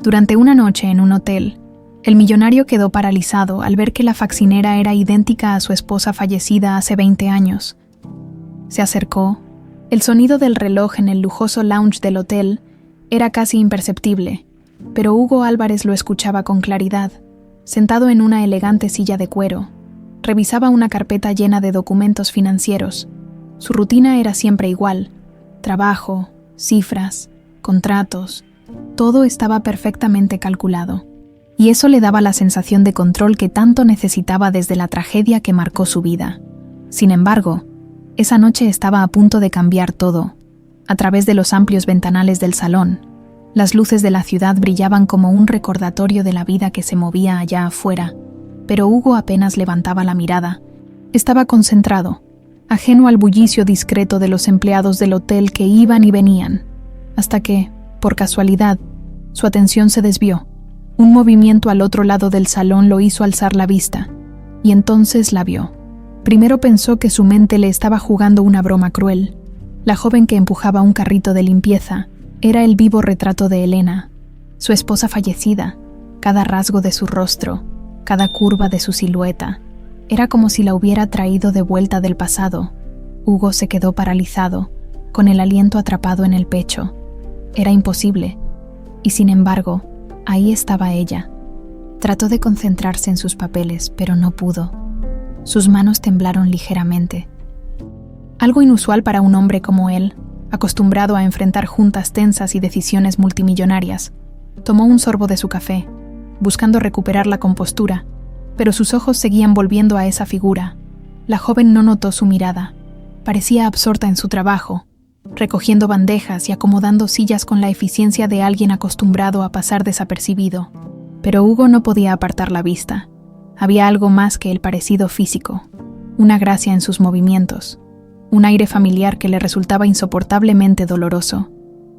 Durante una noche en un hotel, el millonario quedó paralizado al ver que la faccinera era idéntica a su esposa fallecida hace 20 años. Se acercó. El sonido del reloj en el lujoso lounge del hotel era casi imperceptible, pero Hugo Álvarez lo escuchaba con claridad. Sentado en una elegante silla de cuero, revisaba una carpeta llena de documentos financieros. Su rutina era siempre igual: trabajo, cifras, contratos, todo estaba perfectamente calculado. Y eso le daba la sensación de control que tanto necesitaba desde la tragedia que marcó su vida. Sin embargo, esa noche estaba a punto de cambiar todo. A través de los amplios ventanales del salón, las luces de la ciudad brillaban como un recordatorio de la vida que se movía allá afuera, pero Hugo apenas levantaba la mirada. Estaba concentrado, ajeno al bullicio discreto de los empleados del hotel que iban y venían, hasta que, por casualidad, su atención se desvió. Un movimiento al otro lado del salón lo hizo alzar la vista, y entonces la vio. Primero pensó que su mente le estaba jugando una broma cruel. La joven que empujaba un carrito de limpieza era el vivo retrato de Elena, su esposa fallecida. Cada rasgo de su rostro, cada curva de su silueta, era como si la hubiera traído de vuelta del pasado. Hugo se quedó paralizado, con el aliento atrapado en el pecho. Era imposible, y sin embargo, ahí estaba ella. Trató de concentrarse en sus papeles, pero no pudo. Sus manos temblaron ligeramente. Algo inusual para un hombre como él, acostumbrado a enfrentar juntas tensas y decisiones multimillonarias. Tomó un sorbo de su café, buscando recuperar la compostura, pero sus ojos seguían volviendo a esa figura. La joven no notó su mirada. Parecía absorta en su trabajo, recogiendo bandejas y acomodando sillas con la eficiencia de alguien acostumbrado a pasar desapercibido. Pero Hugo no podía apartar la vista. Había algo más que el parecido físico, una gracia en sus movimientos, un aire familiar que le resultaba insoportablemente doloroso.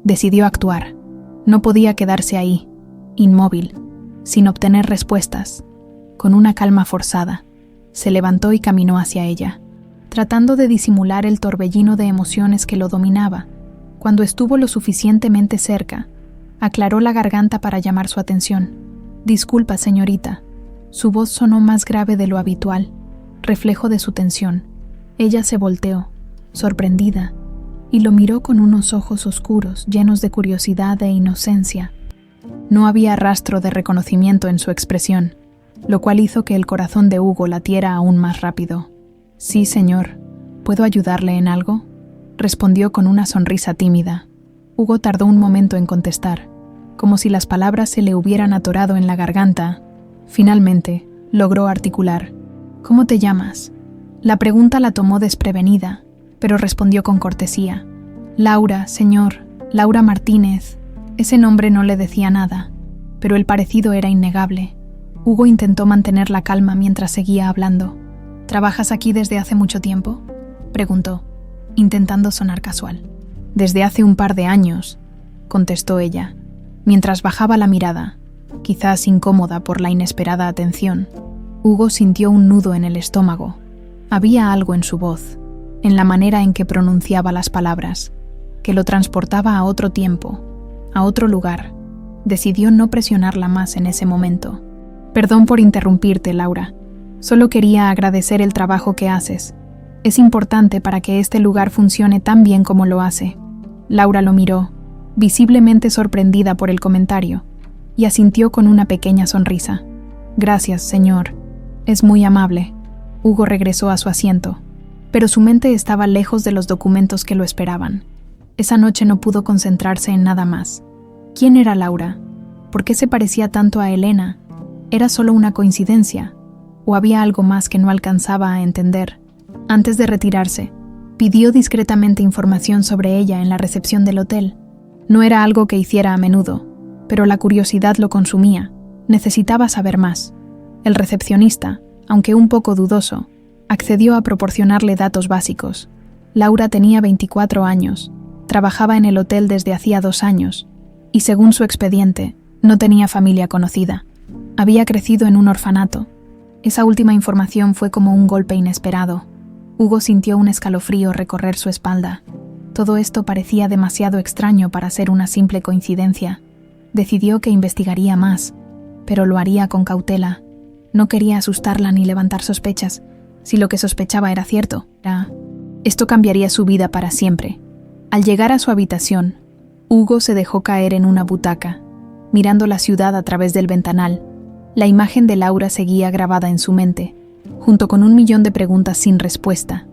Decidió actuar. No podía quedarse ahí, inmóvil, sin obtener respuestas. Con una calma forzada, se levantó y caminó hacia ella, tratando de disimular el torbellino de emociones que lo dominaba. Cuando estuvo lo suficientemente cerca, aclaró la garganta para llamar su atención. «Disculpa, señorita». Su voz sonó más grave de lo habitual, reflejo de su tensión. Ella se volteó, sorprendida, y lo miró con unos ojos oscuros, llenos de curiosidad e inocencia. No había rastro de reconocimiento en su expresión, lo cual hizo que el corazón de Hugo latiera aún más rápido. «Sí, señor. ¿Puedo ayudarle en algo?», respondió con una sonrisa tímida. Hugo tardó un momento en contestar, como si las palabras se le hubieran atorado en la garganta. Finalmente, logró articular: «¿Cómo te llamas?». La pregunta la tomó desprevenida, pero respondió con cortesía: «Laura, señor, Laura Martínez». Ese nombre no le decía nada, pero el parecido era innegable. Hugo intentó mantener la calma mientras seguía hablando. «¿Trabajas aquí desde hace mucho tiempo?», preguntó, intentando sonar casual. «Desde hace un par de años», contestó ella, mientras bajaba la mirada, quizás incómoda por la inesperada atención. Hugo sintió un nudo en el estómago. Había algo en su voz, en la manera en que pronunciaba las palabras, que lo transportaba a otro tiempo, a otro lugar. Decidió no presionarla más en ese momento. «Perdón por interrumpirte, Laura. Solo quería agradecer el trabajo que haces. Es importante para que este lugar funcione tan bien como lo hace». Laura lo miró, visiblemente sorprendida por el comentario, y asintió con una pequeña sonrisa. «Gracias, señor. Es muy amable». Hugo regresó a su asiento, pero su mente estaba lejos de los documentos que lo esperaban. Esa noche no pudo concentrarse en nada más. ¿Quién era Laura? ¿Por qué se parecía tanto a Elena? ¿Era solo una coincidencia? ¿O había algo más que no alcanzaba a entender? Antes de retirarse, pidió discretamente información sobre ella en la recepción del hotel. No era algo que hiciera a menudo, pero la curiosidad lo consumía. Necesitaba saber más. El recepcionista, aunque un poco dudoso, accedió a proporcionarle datos básicos. Laura tenía 24 años, trabajaba en el hotel desde hacía 2 años, y según su expediente, no tenía familia conocida. Había crecido en un orfanato. Esa última información fue como un golpe inesperado. Hugo sintió un escalofrío recorrer su espalda. Todo esto parecía demasiado extraño para ser una simple coincidencia. Decidió que investigaría más, pero lo haría con cautela. No quería asustarla ni levantar sospechas, si lo que sospechaba era cierto. Esto cambiaría su vida para siempre. Al llegar a su habitación, Hugo se dejó caer en una butaca, mirando la ciudad a través del ventanal. La imagen de Laura seguía grabada en su mente, junto con 1.000.000 de preguntas sin respuesta.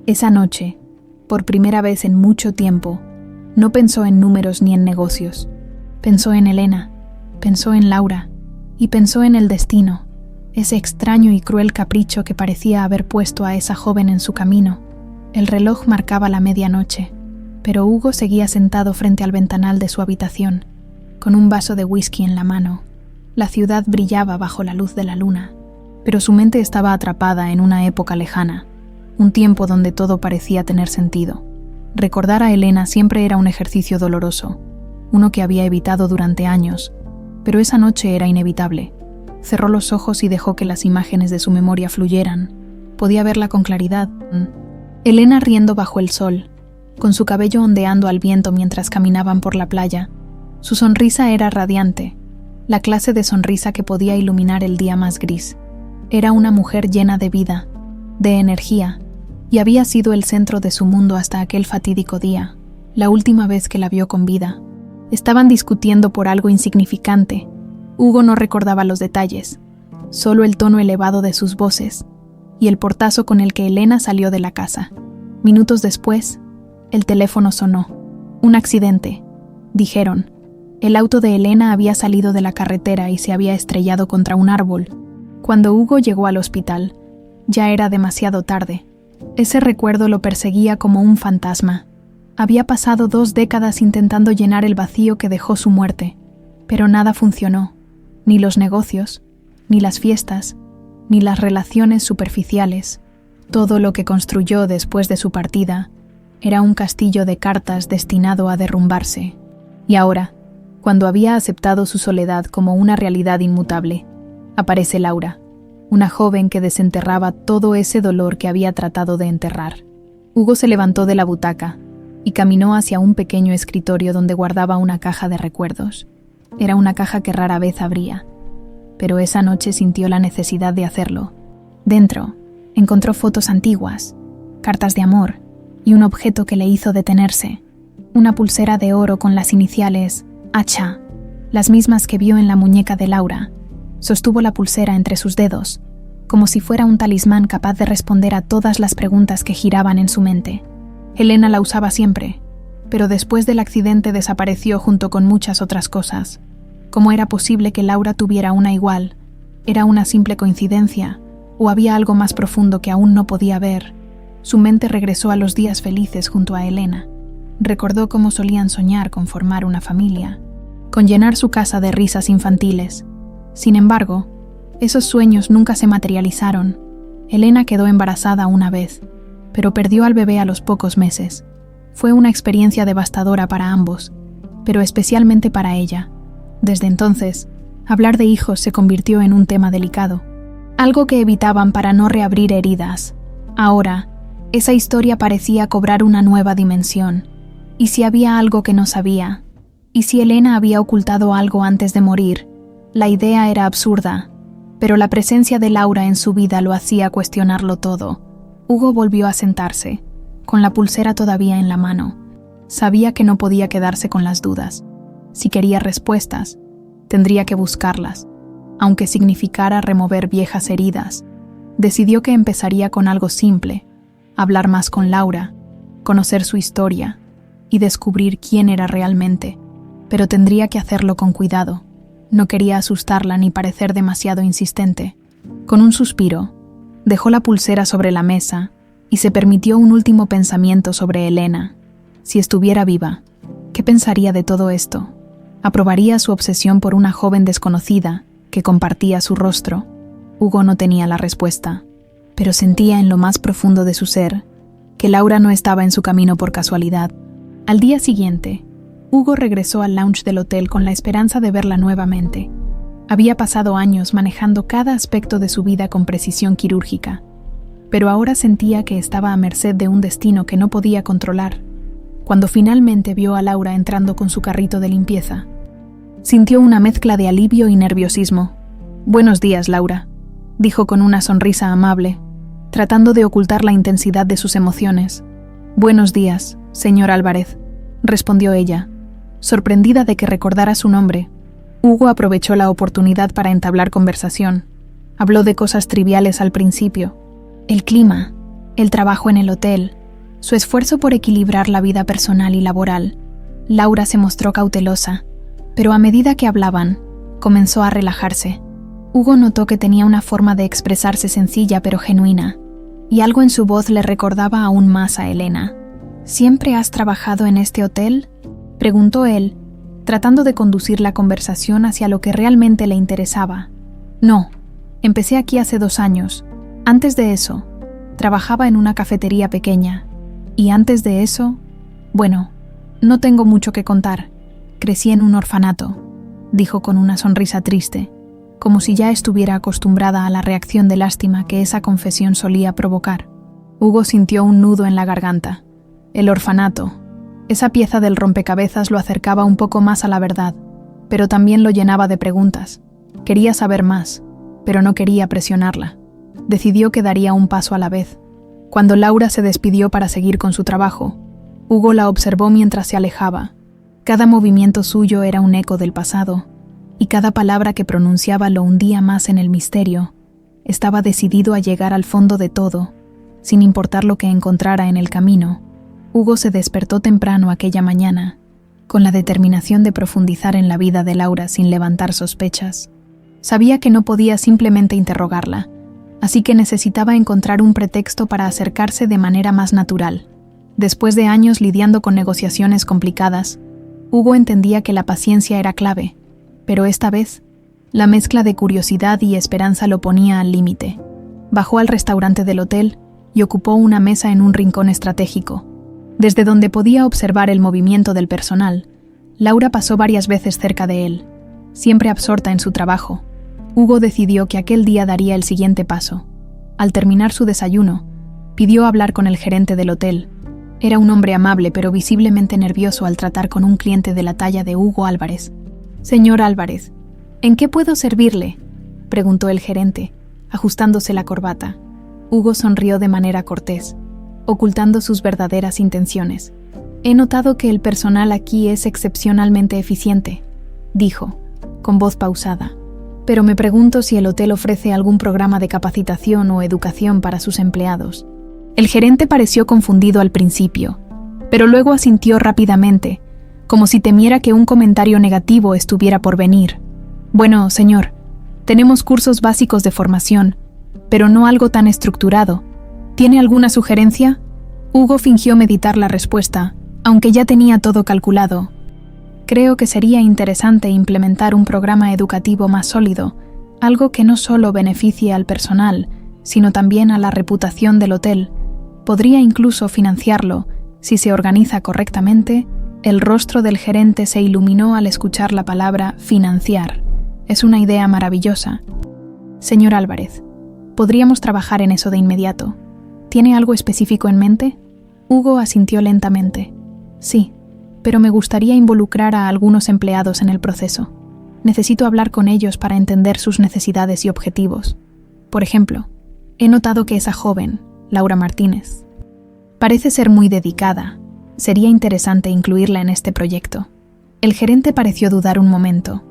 Esa noche, por primera vez en mucho tiempo, no pensó en números ni en negocios. Pensó en Elena, pensó en Laura y pensó en el destino, ese extraño y cruel capricho que parecía haber puesto a esa joven en su camino. El reloj marcaba la medianoche, pero Hugo seguía sentado frente al ventanal de su habitación, con un vaso de whisky en la mano. La ciudad brillaba bajo la luz de la luna, pero su mente estaba atrapada en una época lejana, un tiempo donde todo parecía tener sentido. Recordar a Elena siempre era un ejercicio doloroso, uno que había evitado durante años, pero esa noche era inevitable. Cerró los ojos y dejó que las imágenes de su memoria fluyeran. Podía verla con claridad. Elena riendo bajo el sol, con su cabello ondeando al viento mientras caminaban por la playa. Su sonrisa era radiante, la clase de sonrisa que podía iluminar el día más gris. Era una mujer llena de vida, de energía, y había sido el centro de su mundo hasta aquel fatídico día, la última vez que la vio con vida. Estaban discutiendo por algo insignificante. Hugo no recordaba los detalles, solo el tono elevado de sus voces y el portazo con el que Elena salió de la casa. Minutos después, el teléfono sonó. Un accidente, dijeron. El auto de Elena había salido de la carretera y se había estrellado contra un árbol. Cuando Hugo llegó al hospital, ya era demasiado tarde. Ese recuerdo lo perseguía como un fantasma. Había pasado 2 décadas intentando llenar el vacío que dejó su muerte, pero nada funcionó. Ni los negocios, ni las fiestas, ni las relaciones superficiales. Todo lo que construyó después de su partida era un castillo de cartas destinado a derrumbarse. Y ahora, cuando había aceptado su soledad como una realidad inmutable, aparece Laura, una joven que desenterraba todo ese dolor que había tratado de enterrar. Hugo se levantó de la butaca y caminó hacia un pequeño escritorio donde guardaba una caja de recuerdos. Era una caja que rara vez abría, pero esa noche sintió la necesidad de hacerlo. Dentro, encontró fotos antiguas, cartas de amor y un objeto que le hizo detenerse. Una pulsera de oro con las iniciales H, las mismas que vio en la muñeca de Laura. Sostuvo la pulsera entre sus dedos, como si fuera un talismán capaz de responder a todas las preguntas que giraban en su mente. Elena la usaba siempre, pero después del accidente desapareció junto con muchas otras cosas. ¿Cómo era posible que Laura tuviera una igual? ¿Era una simple coincidencia? ¿O había algo más profundo que aún no podía ver? Su mente regresó a los días felices junto a Elena. Recordó cómo solían soñar con formar una familia, con llenar su casa de risas infantiles. Sin embargo, esos sueños nunca se materializaron. Elena quedó embarazada una vez, pero perdió al bebé a los pocos meses. Fue una experiencia devastadora para ambos, pero especialmente para ella. Desde entonces, hablar de hijos se convirtió en un tema delicado, algo que evitaban para no reabrir heridas. Ahora, esa historia parecía cobrar una nueva dimensión. ¿Y si había algo que no sabía? ¿Y si Elena había ocultado algo antes de morir? La idea era absurda, pero la presencia de Laura en su vida lo hacía cuestionarlo todo. Hugo volvió a sentarse, con la pulsera todavía en la mano. Sabía que no podía quedarse con las dudas. Si quería respuestas, tendría que buscarlas, aunque significara remover viejas heridas. Decidió que empezaría con algo simple, hablar más con Laura, conocer su historia y descubrir quién era realmente. Pero tendría que hacerlo con cuidado. No quería asustarla ni parecer demasiado insistente. Con un suspiro, dejó la pulsera sobre la mesa y se permitió un último pensamiento sobre Elena. Si estuviera viva, ¿qué pensaría de todo esto? ¿Aprobaría su obsesión por una joven desconocida que compartía su rostro? Hugo no tenía la respuesta, pero sentía en lo más profundo de su ser que Laura no estaba en su camino por casualidad. Al día siguiente, Hugo regresó al lounge del hotel con la esperanza de verla nuevamente. Había pasado años manejando cada aspecto de su vida con precisión quirúrgica, pero ahora sentía que estaba a merced de un destino que no podía controlar. Cuando finalmente vio a Laura entrando con su carrito de limpieza, Sintió una mezcla de alivio y nerviosismo. «Buenos días, Laura», dijo con una sonrisa amable, tratando de ocultar la intensidad de sus emociones. «Buenos días, señor Álvarez», respondió ella, sorprendida de que recordara su nombre. Hugo aprovechó la oportunidad para entablar conversación. Habló de cosas triviales al principio: el clima, el trabajo en el hotel, su esfuerzo por equilibrar la vida personal y laboral. Laura se mostró cautelosa, pero a medida que hablaban, comenzó a relajarse. Hugo notó que tenía una forma de expresarse sencilla pero genuina, y algo en su voz le recordaba aún más a Elena. «¿Siempre has trabajado en este hotel?», preguntó él, tratando de conducir la conversación hacia lo que realmente le interesaba. «No, empecé aquí hace 2 años. Antes de eso, trabajaba en una cafetería pequeña. Y antes de eso, bueno, no tengo mucho que contar. Crecí en un orfanato», dijo con una sonrisa triste, como si ya estuviera acostumbrada a la reacción de lástima que esa confesión solía provocar. Hugo sintió un nudo en la garganta. El orfanato. Esa pieza del rompecabezas lo acercaba un poco más a la verdad, pero también lo llenaba de preguntas. Quería saber más, pero no quería presionarla. Decidió que daría un paso a la vez. Cuando Laura se despidió para seguir con su trabajo, Hugo la observó mientras se alejaba. Cada movimiento suyo era un eco del pasado, y cada palabra que pronunciaba lo hundía más en el misterio. Estaba decidido a llegar al fondo de todo, sin importar lo que encontrara en el camino. Hugo se despertó temprano aquella mañana, con la determinación de profundizar en la vida de Laura sin levantar sospechas. Sabía que no podía simplemente interrogarla, así que necesitaba encontrar un pretexto para acercarse de manera más natural. Después de años lidiando con negociaciones complicadas, Hugo entendía que la paciencia era clave, pero esta vez, la mezcla de curiosidad y esperanza lo ponía al límite. Bajó al restaurante del hotel y ocupó una mesa en un rincón estratégico. Desde donde podía observar el movimiento del personal, Laura pasó varias veces cerca de él, siempre absorta en su trabajo. Hugo decidió que aquel día daría el siguiente paso. Al terminar su desayuno, pidió hablar con el gerente del hotel. Era un hombre amable pero visiblemente nervioso al tratar con un cliente de la talla de Hugo Álvarez. «Señor Álvarez, ¿en qué puedo servirle?», preguntó el gerente, ajustándose la corbata. Hugo sonrió de manera cortés, ocultando sus verdaderas intenciones. «He notado que el personal aquí es excepcionalmente eficiente», dijo, con voz pausada. «Pero me pregunto si el hotel ofrece algún programa de capacitación o educación para sus empleados». El gerente pareció confundido al principio, pero luego asintió rápidamente, como si temiera que un comentario negativo estuviera por venir. «Bueno, señor, tenemos cursos básicos de formación, pero no algo tan estructurado. ¿Tiene alguna sugerencia?». Hugo fingió meditar la respuesta, aunque ya tenía todo calculado. «Creo que sería interesante implementar un programa educativo más sólido, algo que no solo beneficie al personal, sino también a la reputación del hotel. Podría incluso financiarlo, si se organiza correctamente». El rostro del gerente se iluminó al escuchar la palabra financiar. «Es una idea maravillosa. Señor Álvarez, podríamos trabajar en eso de inmediato. ¿Tiene algo específico en mente?». Hugo asintió lentamente. «Sí, pero me gustaría involucrar a algunos empleados en el proceso. Necesito hablar con ellos para entender sus necesidades y objetivos. Por ejemplo, he notado que esa joven, Laura Martínez, parece ser muy dedicada. Sería interesante incluirla en este proyecto». El gerente pareció dudar un momento,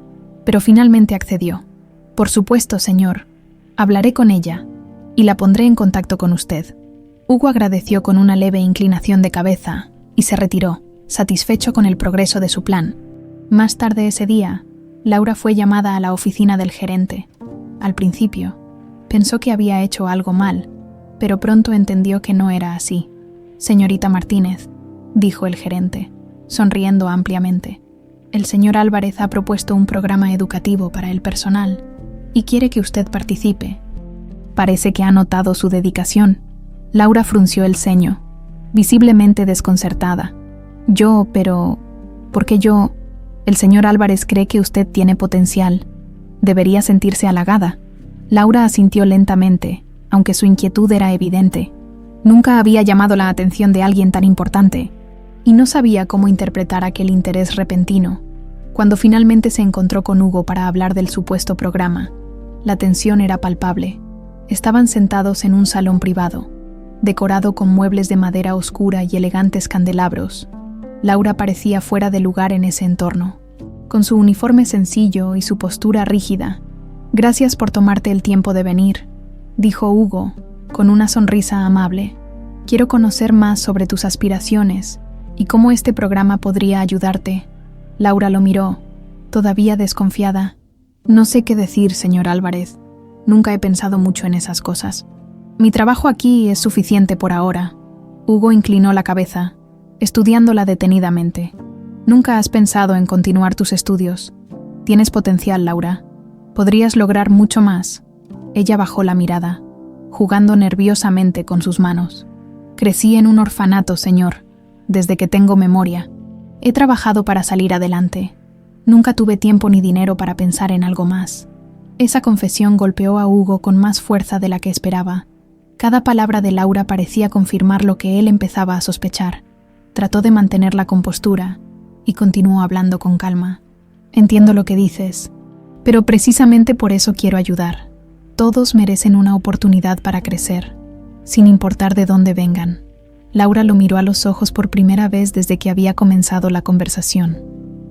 pero finalmente accedió. «Por supuesto, señor. Hablaré con ella y la pondré en contacto con usted». Hugo agradeció con una leve inclinación de cabeza y se retiró, satisfecho con el progreso de su plan. Más tarde ese día, Laura fue llamada a la oficina del gerente. Al principio, pensó que había hecho algo mal, pero pronto entendió que no era así. «Señorita Martínez», dijo el gerente, sonriendo ampliamente, «el señor Álvarez ha propuesto un programa educativo para el personal y quiere que usted participe». Parece que ha notado su dedicación. Laura frunció el ceño, visiblemente desconcertada. Pero ¿por qué yo? El señor Álvarez cree que usted tiene potencial. Debería sentirse halagada». Laura asintió lentamente, aunque su inquietud era evidente. Nunca había llamado la atención de alguien tan importante, y no sabía cómo interpretar aquel interés repentino. Cuando finalmente se encontró con Hugo para hablar del supuesto programa, la tensión era palpable. Estaban sentados en un salón privado, decorado con muebles de madera oscura y elegantes candelabros. Laura parecía fuera de lugar en ese entorno, con su uniforme sencillo y su postura rígida. «Gracias por tomarte el tiempo de venir», dijo Hugo, con una sonrisa amable. «Quiero conocer más sobre tus aspiraciones y cómo este programa podría ayudarte». Laura lo miró, todavía desconfiada. «No sé qué decir, señor Álvarez. Nunca he pensado mucho en esas cosas. Mi trabajo aquí es suficiente por ahora». Hugo inclinó la cabeza, estudiándola detenidamente. «¿Nunca has pensado en continuar tus estudios? Tienes potencial, Laura. Podrías lograr mucho más». Ella bajó la mirada, jugando nerviosamente con sus manos. «Crecí en un orfanato, señor, desde que tengo memoria. He trabajado para salir adelante. Nunca tuve tiempo ni dinero para pensar en algo más». Esa confesión golpeó a Hugo con más fuerza de la que esperaba. Cada palabra de Laura parecía confirmar lo que él empezaba a sospechar. Trató de mantener la compostura y continuó hablando con calma. «Entiendo lo que dices, pero precisamente por eso quiero ayudar. Todos merecen una oportunidad para crecer, sin importar de dónde vengan». Laura lo miró a los ojos por primera vez desde que había comenzado la conversación.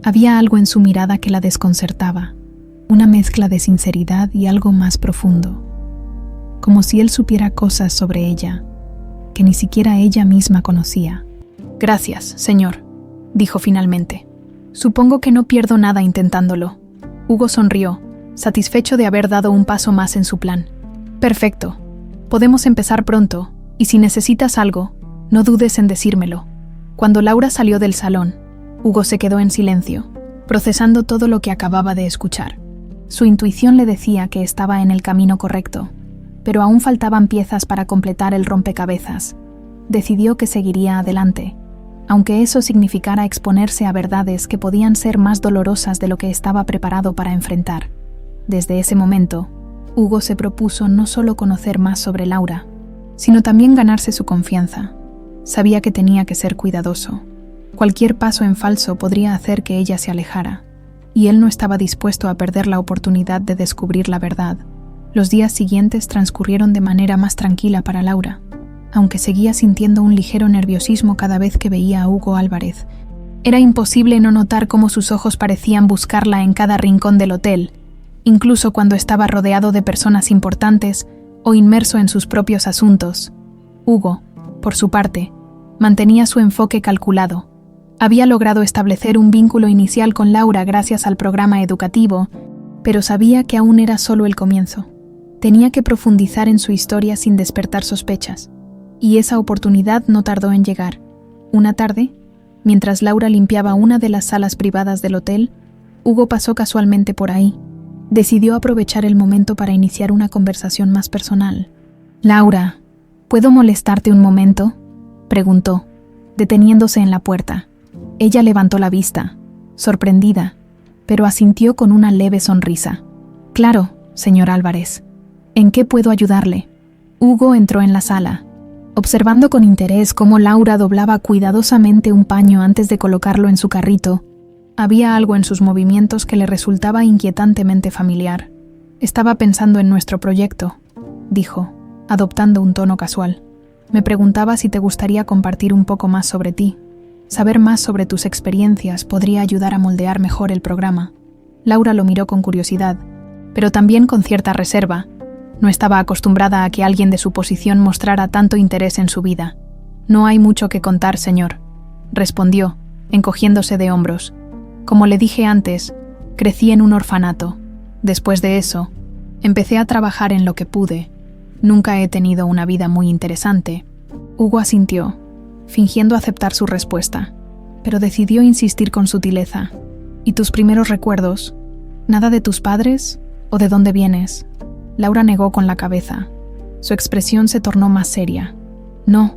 Había algo en su mirada que la desconcertaba, una mezcla de sinceridad y algo más profundo, como si él supiera cosas sobre ella que ni siquiera ella misma conocía. «Gracias, señor», dijo finalmente. «Supongo que no pierdo nada intentándolo». Hugo sonrió, satisfecho de haber dado un paso más en su plan. «Perfecto. Podemos empezar pronto, y si necesitas algo, no dudes en decírmelo». Cuando Laura salió del salón, Hugo se quedó en silencio, procesando todo lo que acababa de escuchar. Su intuición le decía que estaba en el camino correcto, pero aún faltaban piezas para completar el rompecabezas. Decidió que seguiría adelante, aunque eso significara exponerse a verdades que podían ser más dolorosas de lo que estaba preparado para enfrentar. Desde ese momento, Hugo se propuso no solo conocer más sobre Laura, sino también ganarse su confianza. Sabía que tenía que ser cuidadoso. Cualquier paso en falso podría hacer que ella se alejara, y él no estaba dispuesto a perder la oportunidad de descubrir la verdad. Los días siguientes transcurrieron de manera más tranquila para Laura, aunque seguía sintiendo un ligero nerviosismo cada vez que veía a Hugo Álvarez. Era imposible no notar cómo sus ojos parecían buscarla en cada rincón del hotel, incluso cuando estaba rodeado de personas importantes o inmerso en sus propios asuntos. Hugo, por su parte, mantenía su enfoque calculado. Había logrado establecer un vínculo inicial con Laura gracias al programa educativo, pero sabía que aún era solo el comienzo. Tenía que profundizar en su historia sin despertar sospechas, y esa oportunidad no tardó en llegar. Una tarde, mientras Laura limpiaba una de las salas privadas del hotel, Hugo pasó casualmente por ahí. Decidió aprovechar el momento para iniciar una conversación más personal. «Laura, ¿puedo molestarte un momento?», preguntó, deteniéndose en la puerta. Ella levantó la vista, sorprendida, pero asintió con una leve sonrisa. «Claro, señor Álvarez. ¿En qué puedo ayudarle?». Hugo entró en la sala, observando con interés cómo Laura doblaba cuidadosamente un paño antes de colocarlo en su carrito. Había algo en sus movimientos que le resultaba inquietantemente familiar. «Estaba pensando en nuestro proyecto», dijo, adoptando un tono casual. «Me preguntaba si te gustaría compartir un poco más sobre ti. Saber más sobre tus experiencias podría ayudar a moldear mejor el programa». Laura lo miró con curiosidad, pero también con cierta reserva. No estaba acostumbrada a que alguien de su posición mostrara tanto interés en su vida. «No hay mucho que contar, señor», respondió, encogiéndose de hombros. «Como le dije antes, crecí en un orfanato. Después de eso, empecé a trabajar en lo que pude. Nunca he tenido una vida muy interesante». Hugo asintió, fingiendo aceptar su respuesta, pero decidió insistir con sutileza. «¿Y tus primeros recuerdos? ¿Nada de tus padres? ¿O de dónde vienes?». Laura negó con la cabeza. Su expresión se tornó más seria. «No,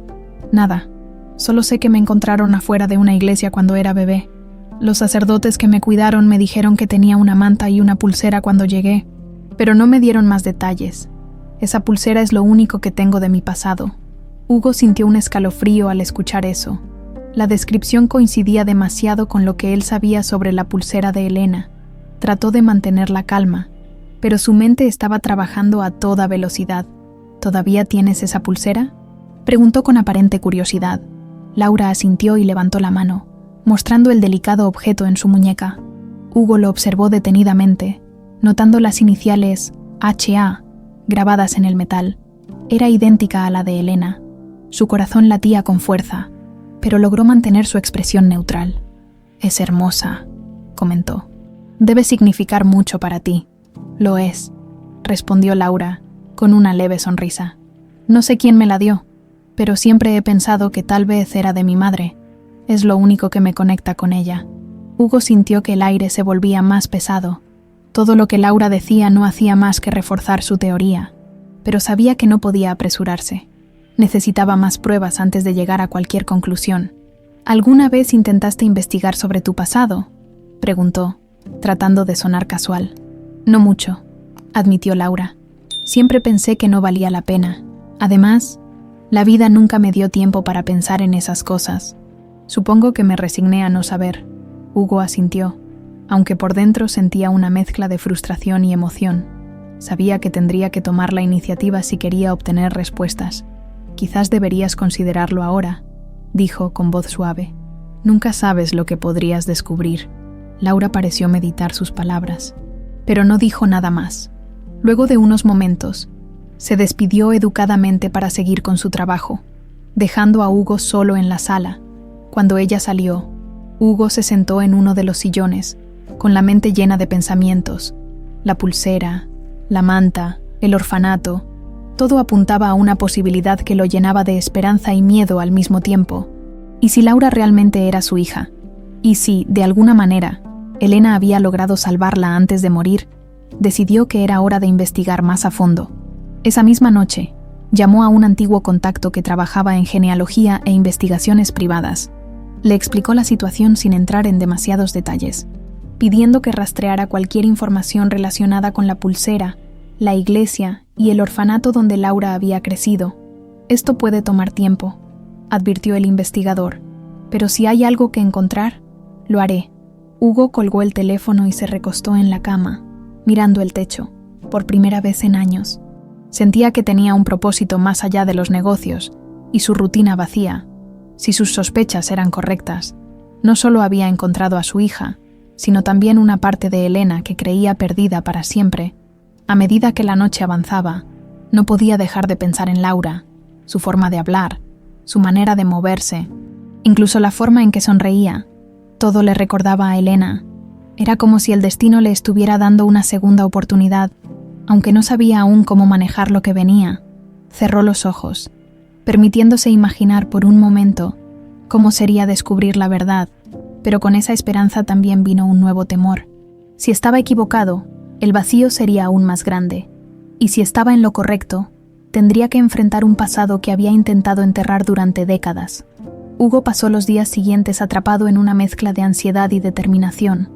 nada. Solo sé que me encontraron afuera de una iglesia cuando era bebé. Los sacerdotes que me cuidaron me dijeron que tenía una manta y una pulsera cuando llegué, pero no me dieron más detalles. Esa pulsera es lo único que tengo de mi pasado». Hugo sintió un escalofrío al escuchar eso. La descripción coincidía demasiado con lo que él sabía sobre la pulsera de Elena. Trató de mantener la calma, pero su mente estaba trabajando a toda velocidad. ¿Todavía tienes esa pulsera?, preguntó con aparente curiosidad. Laura asintió y levantó la mano, mostrando el delicado objeto en su muñeca. Hugo lo observó detenidamente, notando las iniciales HA grabadas en el metal. Era idéntica a la de Elena. Su corazón latía con fuerza, pero logró mantener su expresión neutral. «Es hermosa», comentó. «Debe significar mucho para ti». «Lo es», respondió Laura, con una leve sonrisa. «No sé quién me la dio, pero siempre he pensado que tal vez era de mi madre. Es lo único que me conecta con ella». Hugo sintió que el aire se volvía más pesado. Todo lo que Laura decía no hacía más que reforzar su teoría, pero sabía que no podía apresurarse. Necesitaba más pruebas antes de llegar a cualquier conclusión. «¿Alguna vez intentaste investigar sobre tu pasado?», preguntó, tratando de sonar casual. «No mucho», admitió Laura. «Siempre pensé que no valía la pena. Además, la vida nunca me dio tiempo para pensar en esas cosas. Supongo que me resigné a no saber». Hugo asintió, aunque por dentro sentía una mezcla de frustración y emoción. Sabía que tendría que tomar la iniciativa si quería obtener respuestas. «Quizás deberías considerarlo ahora», dijo con voz suave. «Nunca sabes lo que podrías descubrir». Laura pareció meditar sus palabras, pero no dijo nada más. Luego de unos momentos, se despidió educadamente para seguir con su trabajo, dejando a Hugo solo en la sala. Cuando ella salió, Hugo se sentó en uno de los sillones, con la mente llena de pensamientos. La pulsera, la manta, el orfanato, todo apuntaba a una posibilidad que lo llenaba de esperanza y miedo al mismo tiempo. ¿Y si Laura realmente era su hija? ¿Y si, de alguna manera, Elena había logrado salvarla antes de morir? Decidió que era hora de investigar más a fondo. Esa misma noche, llamó a un antiguo contacto que trabajaba en genealogía e investigaciones privadas. Le explicó la situación sin entrar en demasiados detalles, pidiendo que rastreara cualquier información relacionada con la pulsera, la iglesia y el orfanato donde Laura había crecido. «Esto puede tomar tiempo», advirtió el investigador, «pero si hay algo que encontrar, lo haré». Hugo colgó el teléfono y se recostó en la cama, mirando el techo, por primera vez en años. Sentía que tenía un propósito más allá de los negocios y su rutina vacía. Si sus sospechas eran correctas, no solo había encontrado a su hija, sino también una parte de Elena que creía perdida para siempre. A medida que la noche avanzaba, no podía dejar de pensar en Laura, su forma de hablar, su manera de moverse, incluso la forma en que sonreía. Todo le recordaba a Elena. Era como si el destino le estuviera dando una segunda oportunidad, aunque no sabía aún cómo manejar lo que venía. Cerró los ojos, permitiéndose imaginar por un momento cómo sería descubrir la verdad, pero con esa esperanza también vino un nuevo temor. Si estaba equivocado, el vacío sería aún más grande, y si estaba en lo correcto, tendría que enfrentar un pasado que había intentado enterrar durante décadas. Hugo pasó los días siguientes atrapado en una mezcla de ansiedad y determinación.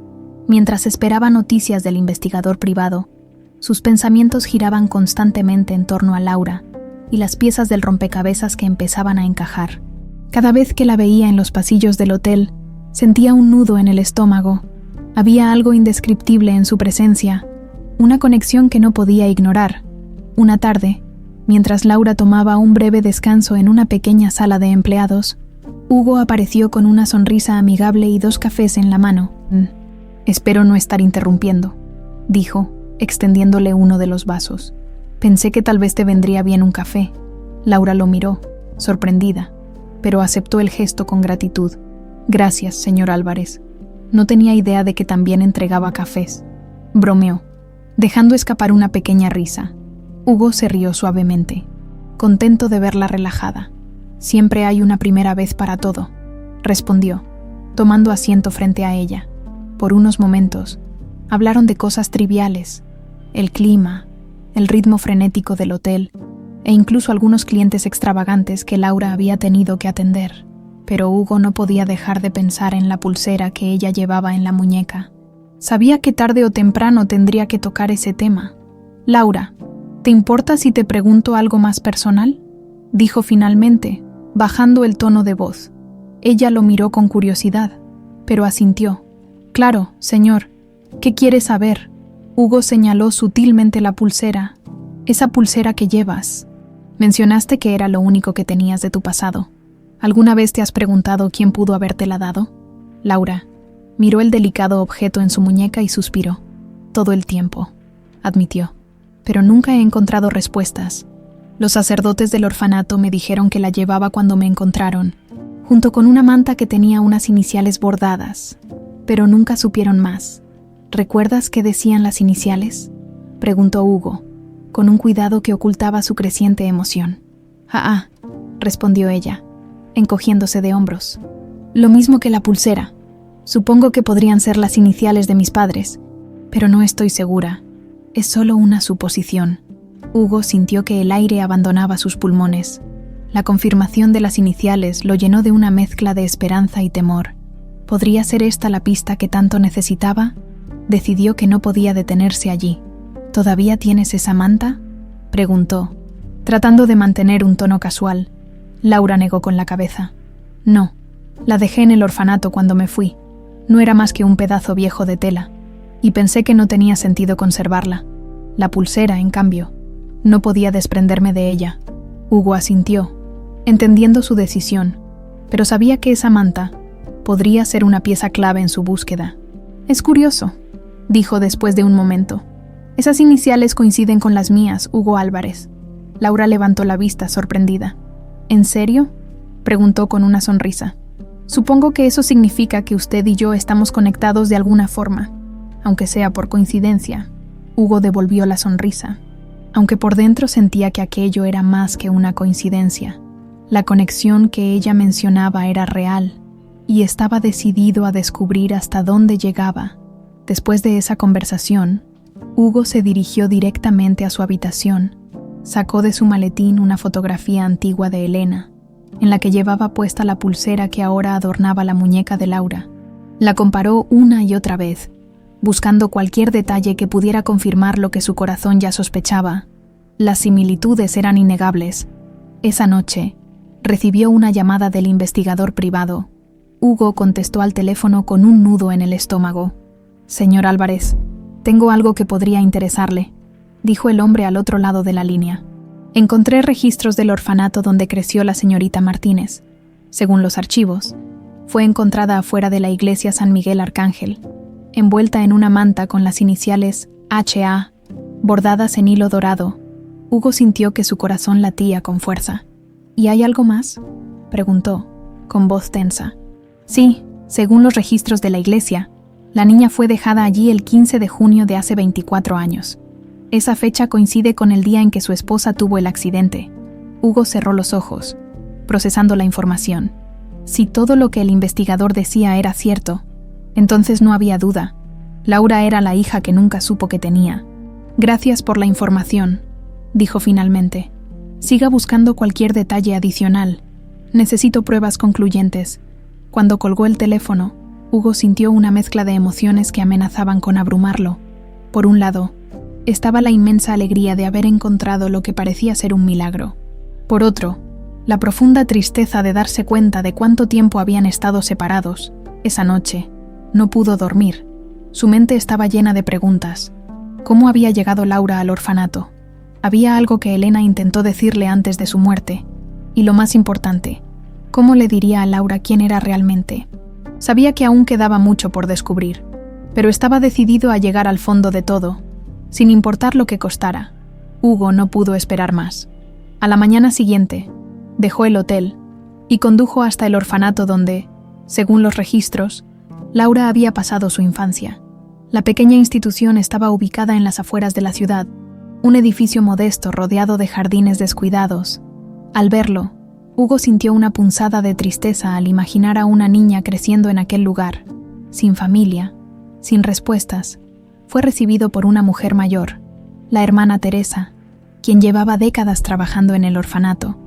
Mientras esperaba noticias del investigador privado, sus pensamientos giraban constantemente en torno a Laura y las piezas del rompecabezas que empezaban a encajar. Cada vez que la veía en los pasillos del hotel, sentía un nudo en el estómago. Había algo indescriptible en su presencia, una conexión que no podía ignorar. Una tarde, mientras Laura tomaba un breve descanso en una pequeña sala de empleados, Hugo apareció con una sonrisa amigable y 2 cafés en la mano. «Espero no estar interrumpiendo», dijo, extendiéndole uno de los vasos. «Pensé que tal vez te vendría bien un café». Laura lo miró, sorprendida, pero aceptó el gesto con gratitud. «Gracias, señor Álvarez. No tenía idea de que también entregaba cafés», bromeó, dejando escapar una pequeña risa. Hugo se rió suavemente, contento de verla relajada. «Siempre hay una primera vez para todo», respondió, tomando asiento frente a ella. Por unos momentos, hablaron de cosas triviales, el clima, el ritmo frenético del hotel, e incluso algunos clientes extravagantes que Laura había tenido que atender. Pero Hugo no podía dejar de pensar en la pulsera que ella llevaba en la muñeca. Sabía que tarde o temprano tendría que tocar ese tema. «Laura, ¿te importa si te pregunto algo más personal?», dijo finalmente, bajando el tono de voz. Ella lo miró con curiosidad, pero asintió. «Claro, señor. ¿Qué quiere saber?» Hugo señaló sutilmente la pulsera. «Esa pulsera que llevas. Mencionaste que era lo único que tenías de tu pasado. ¿Alguna vez te has preguntado quién pudo habértela dado?» Laura miró el delicado objeto en su muñeca y suspiró. «Todo el tiempo», admitió. «Pero nunca he encontrado respuestas. Los sacerdotes del orfanato me dijeron que la llevaba cuando me encontraron, junto con una manta que tenía unas iniciales bordadas, pero nunca supieron más. ¿Recuerdas qué decían las iniciales?», preguntó Hugo, con un cuidado que ocultaba su creciente emoción. Respondió ella, encogiéndose de hombros. «Lo mismo que la pulsera. Supongo que podrían ser las iniciales de mis padres, pero no estoy segura. Es solo una suposición». Hugo sintió que el aire abandonaba sus pulmones. La confirmación de las iniciales lo llenó de una mezcla de esperanza y temor. ¿Podría ser esta la pista que tanto necesitaba? Decidió que no podía detenerse allí. «¿Todavía tienes esa manta?», preguntó, tratando de mantener un tono casual. Laura negó con la cabeza. «No, la dejé en el orfanato cuando me fui. No era más que un pedazo viejo de tela, y pensé que no tenía sentido conservarla. La pulsera, en cambio, no podía desprenderme de ella». Hugo asintió, entendiendo su decisión, pero sabía que esa manta podría ser una pieza clave en su búsqueda. «Es curioso», dijo después de un momento. «Esas iniciales coinciden con las mías, Hugo Álvarez». Laura levantó la vista, sorprendida. «¿En serio?», preguntó con una sonrisa. «Supongo que eso significa que usted y yo estamos conectados de alguna forma, aunque sea por coincidencia». Hugo devolvió la sonrisa, aunque por dentro sentía que aquello era más que una coincidencia. La conexión que ella mencionaba era real, y estaba decidido a descubrir hasta dónde llegaba. Después de esa conversación, Hugo se dirigió directamente a su habitación. Sacó de su maletín una fotografía antigua de Elena, en la que llevaba puesta la pulsera que ahora adornaba la muñeca de Laura. La comparó una y otra vez, buscando cualquier detalle que pudiera confirmar lo que su corazón ya sospechaba. Las similitudes eran innegables. Esa noche, recibió una llamada del investigador privado. Hugo contestó al teléfono con un nudo en el estómago. «Señor Álvarez, tengo algo que podría interesarle», dijo el hombre al otro lado de la línea. «Encontré registros del orfanato donde creció la señorita Martínez. Según los archivos, fue encontrada afuera de la iglesia San Miguel Arcángel, envuelta en una manta con las iniciales H.A. bordadas en hilo dorado». Hugo sintió que su corazón latía con fuerza. «¿Y hay algo más?», preguntó, con voz tensa. «Sí, según los registros de la iglesia, la niña fue dejada allí el 15 de junio de hace 24 años. Esa fecha coincide con el día en que su esposa tuvo el accidente». Hugo cerró los ojos, procesando la información. Si todo lo que el investigador decía era cierto, entonces no había duda. Laura era la hija que nunca supo que tenía. «Gracias por la información», dijo finalmente. «Siga buscando cualquier detalle adicional. Necesito pruebas concluyentes». Cuando colgó el teléfono, Hugo sintió una mezcla de emociones que amenazaban con abrumarlo. Por un lado, estaba la inmensa alegría de haber encontrado lo que parecía ser un milagro. Por otro, la profunda tristeza de darse cuenta de cuánto tiempo habían estado separados. Esa noche, no pudo dormir. Su mente estaba llena de preguntas. ¿Cómo había llegado Laura al orfanato? Había algo que Elena intentó decirle antes de su muerte. Y lo más importante, ¿cómo le diría a Laura quién era realmente? Sabía que aún quedaba mucho por descubrir, pero estaba decidido a llegar al fondo de todo, sin importar lo que costara. Hugo no pudo esperar más. A la mañana siguiente, dejó el hotel y condujo hasta el orfanato donde, según los registros, Laura había pasado su infancia. La pequeña institución estaba ubicada en las afueras de la ciudad, un edificio modesto rodeado de jardines descuidados. Al verlo, Hugo sintió una punzada de tristeza al imaginar a una niña creciendo en aquel lugar, sin familia, sin respuestas. Fue recibido por una mujer mayor, la hermana Teresa, quien llevaba décadas trabajando en el orfanato.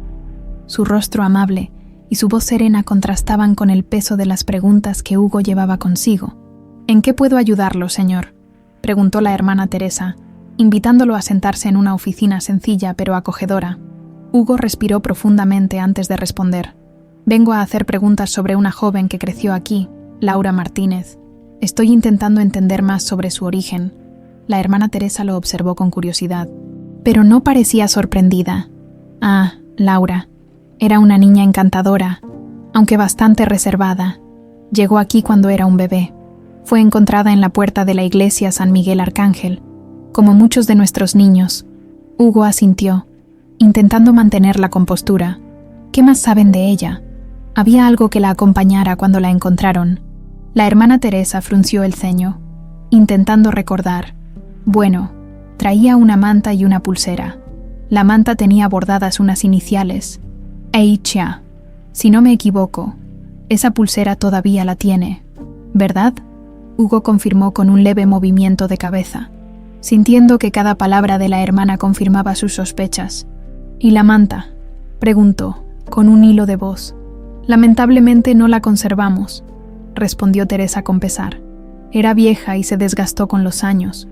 Su rostro amable y su voz serena contrastaban con el peso de las preguntas que Hugo llevaba consigo. «¿En qué puedo ayudarlo, señor?», preguntó la hermana Teresa, invitándolo a sentarse en una oficina sencilla pero acogedora. Hugo respiró profundamente antes de responder. Vengo a hacer preguntas sobre una joven que creció aquí, Laura Martínez. Estoy intentando entender más sobre su origen. La hermana Teresa lo observó con curiosidad, pero no parecía sorprendida. Ah, Laura. Era una niña encantadora, aunque bastante reservada. Llegó aquí cuando era un bebé. Fue encontrada en la puerta de la iglesia San Miguel Arcángel, como muchos de nuestros niños. Hugo asintió, intentando mantener la compostura. ¿Qué más saben de ella? Había algo que la acompañara cuando la encontraron. La hermana Teresa frunció el ceño, intentando recordar. Bueno, traía una manta y una pulsera. La manta tenía bordadas unas iniciales, Eicha. Si no me equivoco, esa pulsera todavía la tiene, ¿verdad? Hugo confirmó con un leve movimiento de cabeza, sintiendo que cada palabra de la hermana confirmaba sus sospechas. ¿Y la manta?, preguntó, con un hilo de voz. Lamentablemente no la conservamos, respondió Teresa con pesar. Era vieja y se desgastó con los años.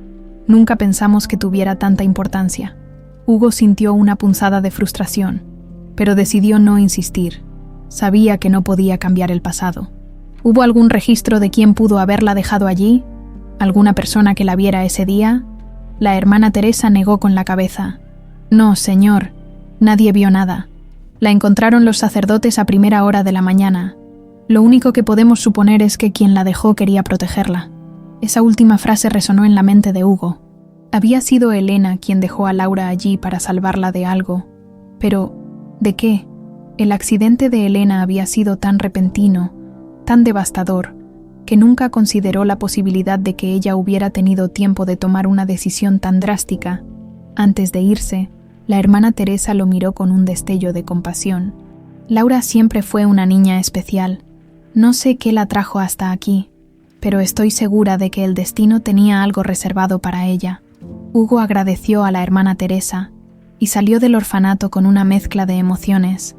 Nunca pensamos que tuviera tanta importancia. Hugo sintió una punzada de frustración, pero decidió no insistir. Sabía que no podía cambiar el pasado. ¿Hubo algún registro de quién pudo haberla dejado allí? ¿Alguna persona que la viera ese día? La hermana Teresa negó con la cabeza. No, señor, nadie vio nada. La encontraron los sacerdotes a primera hora de la mañana. Lo único que podemos suponer es que quien la dejó quería protegerla. Esa última frase resonó en la mente de Hugo. Había sido Elena quien dejó a Laura allí para salvarla de algo. Pero, ¿de qué? El accidente de Elena había sido tan repentino, tan devastador, que nunca consideró la posibilidad de que ella hubiera tenido tiempo de tomar una decisión tan drástica. Antes de irse, la hermana Teresa lo miró con un destello de compasión. Laura siempre fue una niña especial. No sé qué la trajo hasta aquí, pero estoy segura de que el destino tenía algo reservado para ella. Hugo agradeció a la hermana Teresa y salió del orfanato con una mezcla de emociones.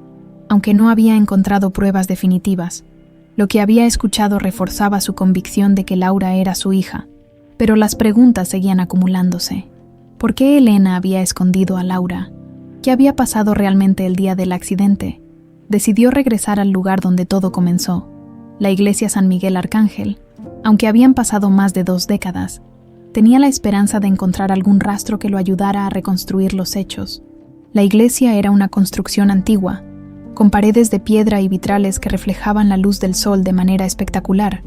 Aunque no había encontrado pruebas definitivas, lo que había escuchado reforzaba su convicción de que Laura era su hija, pero las preguntas seguían acumulándose. ¿Por qué Elena había escondido a Laura? ¿Qué había pasado realmente el día del accidente? Decidió regresar al lugar donde todo comenzó, la iglesia San Miguel Arcángel. Aunque habían pasado más de 2 décadas, tenía la esperanza de encontrar algún rastro que lo ayudara a reconstruir los hechos. La iglesia era una construcción antigua, con paredes de piedra y vitrales que reflejaban la luz del sol de manera espectacular.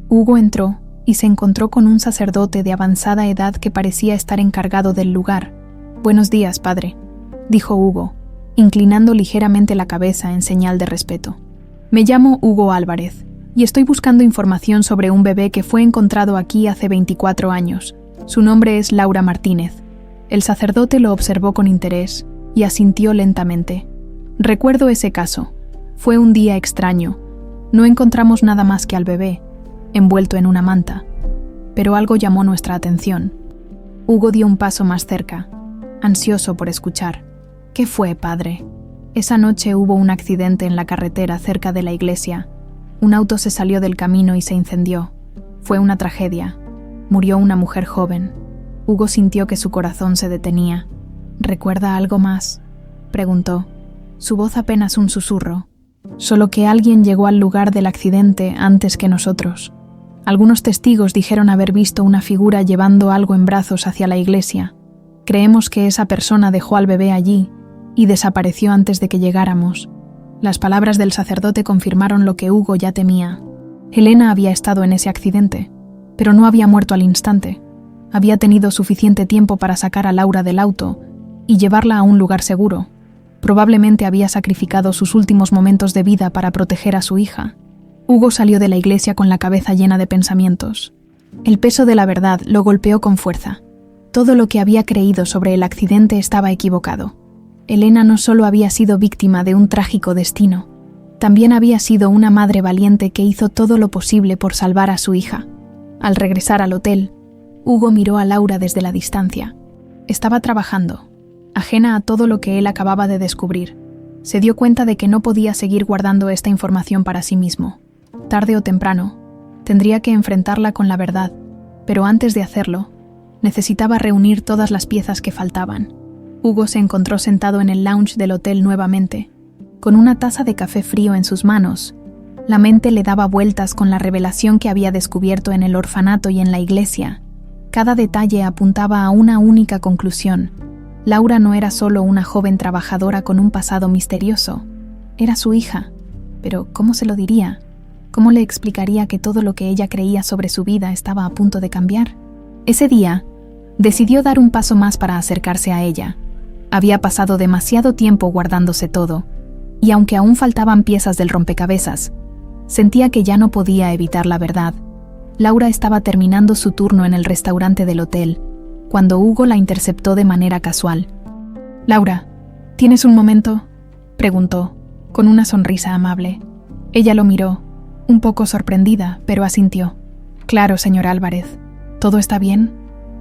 Hugo entró y se encontró con un sacerdote de avanzada edad que parecía estar encargado del lugar. «Buenos días, padre», dijo Hugo, inclinando ligeramente la cabeza en señal de respeto. «Me llamo Hugo Álvarez y estoy buscando información sobre un bebé que fue encontrado aquí hace 24 años. Su nombre es Laura Martínez». El sacerdote lo observó con interés y asintió lentamente. «Recuerdo ese caso. Fue un día extraño. No encontramos nada más que al bebé, envuelto en una manta. Pero algo llamó nuestra atención». Hugo dio un paso más cerca, ansioso por escuchar. «¿Qué fue, padre?» «Esa noche hubo un accidente en la carretera cerca de la iglesia. Un auto se salió del camino y se incendió. Fue una tragedia. Murió una mujer joven». Hugo sintió que su corazón se detenía. «¿Recuerda algo más?», preguntó. Su voz apenas un susurro. «Solo que alguien llegó al lugar del accidente antes que nosotros. Algunos testigos dijeron haber visto una figura llevando algo en brazos hacia la iglesia. Creemos que esa persona dejó al bebé allí y desapareció antes de que llegáramos». Las palabras del sacerdote confirmaron lo que Hugo ya temía. Elena había estado en ese accidente, pero no había muerto al instante. Había tenido suficiente tiempo para sacar a Laura del auto y llevarla a un lugar seguro. Probablemente había sacrificado sus últimos momentos de vida para proteger a su hija. Hugo salió de la iglesia con la cabeza llena de pensamientos. El peso de la verdad lo golpeó con fuerza. Todo lo que había creído sobre el accidente estaba equivocado. Elena no solo había sido víctima de un trágico destino, también había sido una madre valiente que hizo todo lo posible por salvar a su hija. Al regresar al hotel, Hugo miró a Laura desde la distancia. Estaba trabajando, ajena a todo lo que él acababa de descubrir. Se dio cuenta de que no podía seguir guardando esta información para sí mismo. Tarde o temprano, tendría que enfrentarla con la verdad, pero antes de hacerlo, necesitaba reunir todas las piezas que faltaban. Hugo se encontró sentado en el lounge del hotel nuevamente. con una taza de café frío en sus manos. La mente le daba vueltas con la revelación que había descubierto en el orfanato y en la iglesia. Cada detalle apuntaba a una única conclusión. Laura no era solo una joven trabajadora con un pasado misterioso. Era su hija. Pero, ¿cómo se lo diría? ¿Cómo le explicaría que todo lo que ella creía sobre su vida estaba a punto de cambiar? Ese día, decidió dar un paso más para acercarse a ella. Había pasado demasiado tiempo guardándose todo, y aunque aún faltaban piezas del rompecabezas, sentía que ya no podía evitar la verdad. Laura estaba terminando su turno en el restaurante del hotel, cuando Hugo la interceptó de manera casual. «Laura, ¿tienes un momento?», preguntó, con una sonrisa amable. Ella lo miró, un poco sorprendida, pero asintió. «Claro, señor Álvarez. ¿Todo está bien?».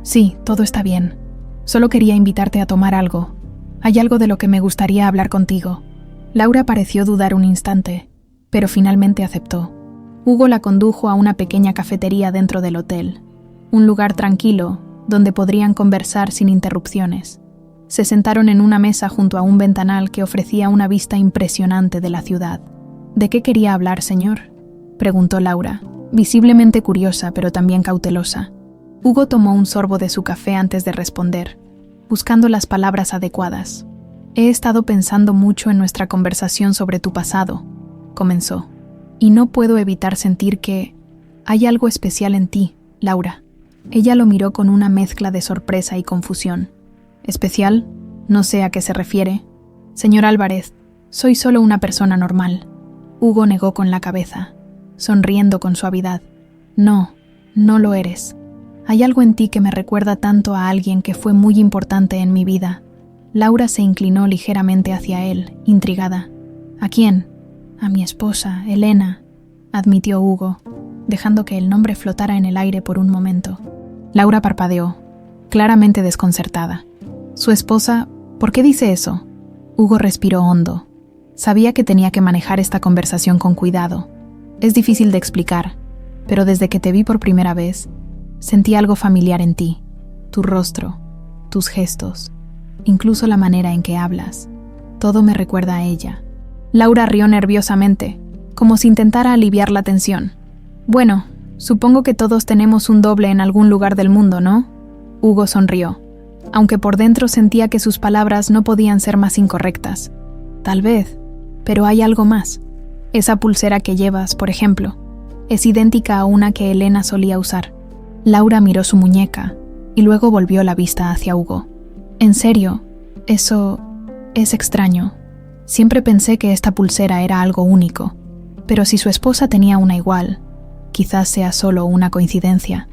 «Sí, todo está bien. Solo quería invitarte a tomar algo. Hay algo de lo que me gustaría hablar contigo». Laura pareció dudar un instante, pero finalmente aceptó. Hugo la condujo a una pequeña cafetería dentro del hotel, un lugar tranquilo donde podrían conversar sin interrupciones. Se sentaron en una mesa junto a un ventanal que ofrecía una vista impresionante de la ciudad. «¿De qué quería hablar, señor?», preguntó Laura, visiblemente curiosa pero también cautelosa. Hugo tomó un sorbo de su café antes de responder, buscando las palabras adecuadas. «He estado pensando mucho en nuestra conversación sobre tu pasado», comenzó, «y no puedo evitar sentir que hay algo especial en ti, Laura». Ella lo miró con una mezcla de sorpresa y confusión. «¿Especial? No sé a qué se refiere». «Señor Álvarez, soy solo una persona normal». Hugo negó con la cabeza, sonriendo con suavidad. «No, no lo eres. Hay algo en ti que me recuerda tanto a alguien que fue muy importante en mi vida». Laura se inclinó ligeramente hacia él, intrigada. «¿A quién?». «A mi esposa, Elena», admitió Hugo, dejando que el nombre flotara en el aire por un momento. Laura parpadeó, claramente desconcertada. «¿Su esposa? ¿Por qué dice eso?». Hugo respiró hondo. Sabía que tenía que manejar esta conversación con cuidado. «Es difícil de explicar, pero desde que te vi por primera vez, sentí algo familiar en ti. Tu rostro, tus gestos, incluso la manera en que hablas. Todo me recuerda a ella». Laura rió nerviosamente, como si intentara aliviar la tensión. «Bueno, supongo que todos tenemos un doble en algún lugar del mundo, ¿no?». Hugo sonrió, aunque por dentro sentía que sus palabras no podían ser más incorrectas. «Tal vez, pero hay algo más. Esa pulsera que llevas, por ejemplo, es idéntica a una que Elena solía usar». Laura miró su muñeca y luego volvió la vista hacia Hugo. «¿En serio? Eso es extraño. Siempre pensé que esta pulsera era algo único, pero si su esposa tenía una igual, quizás sea solo una coincidencia».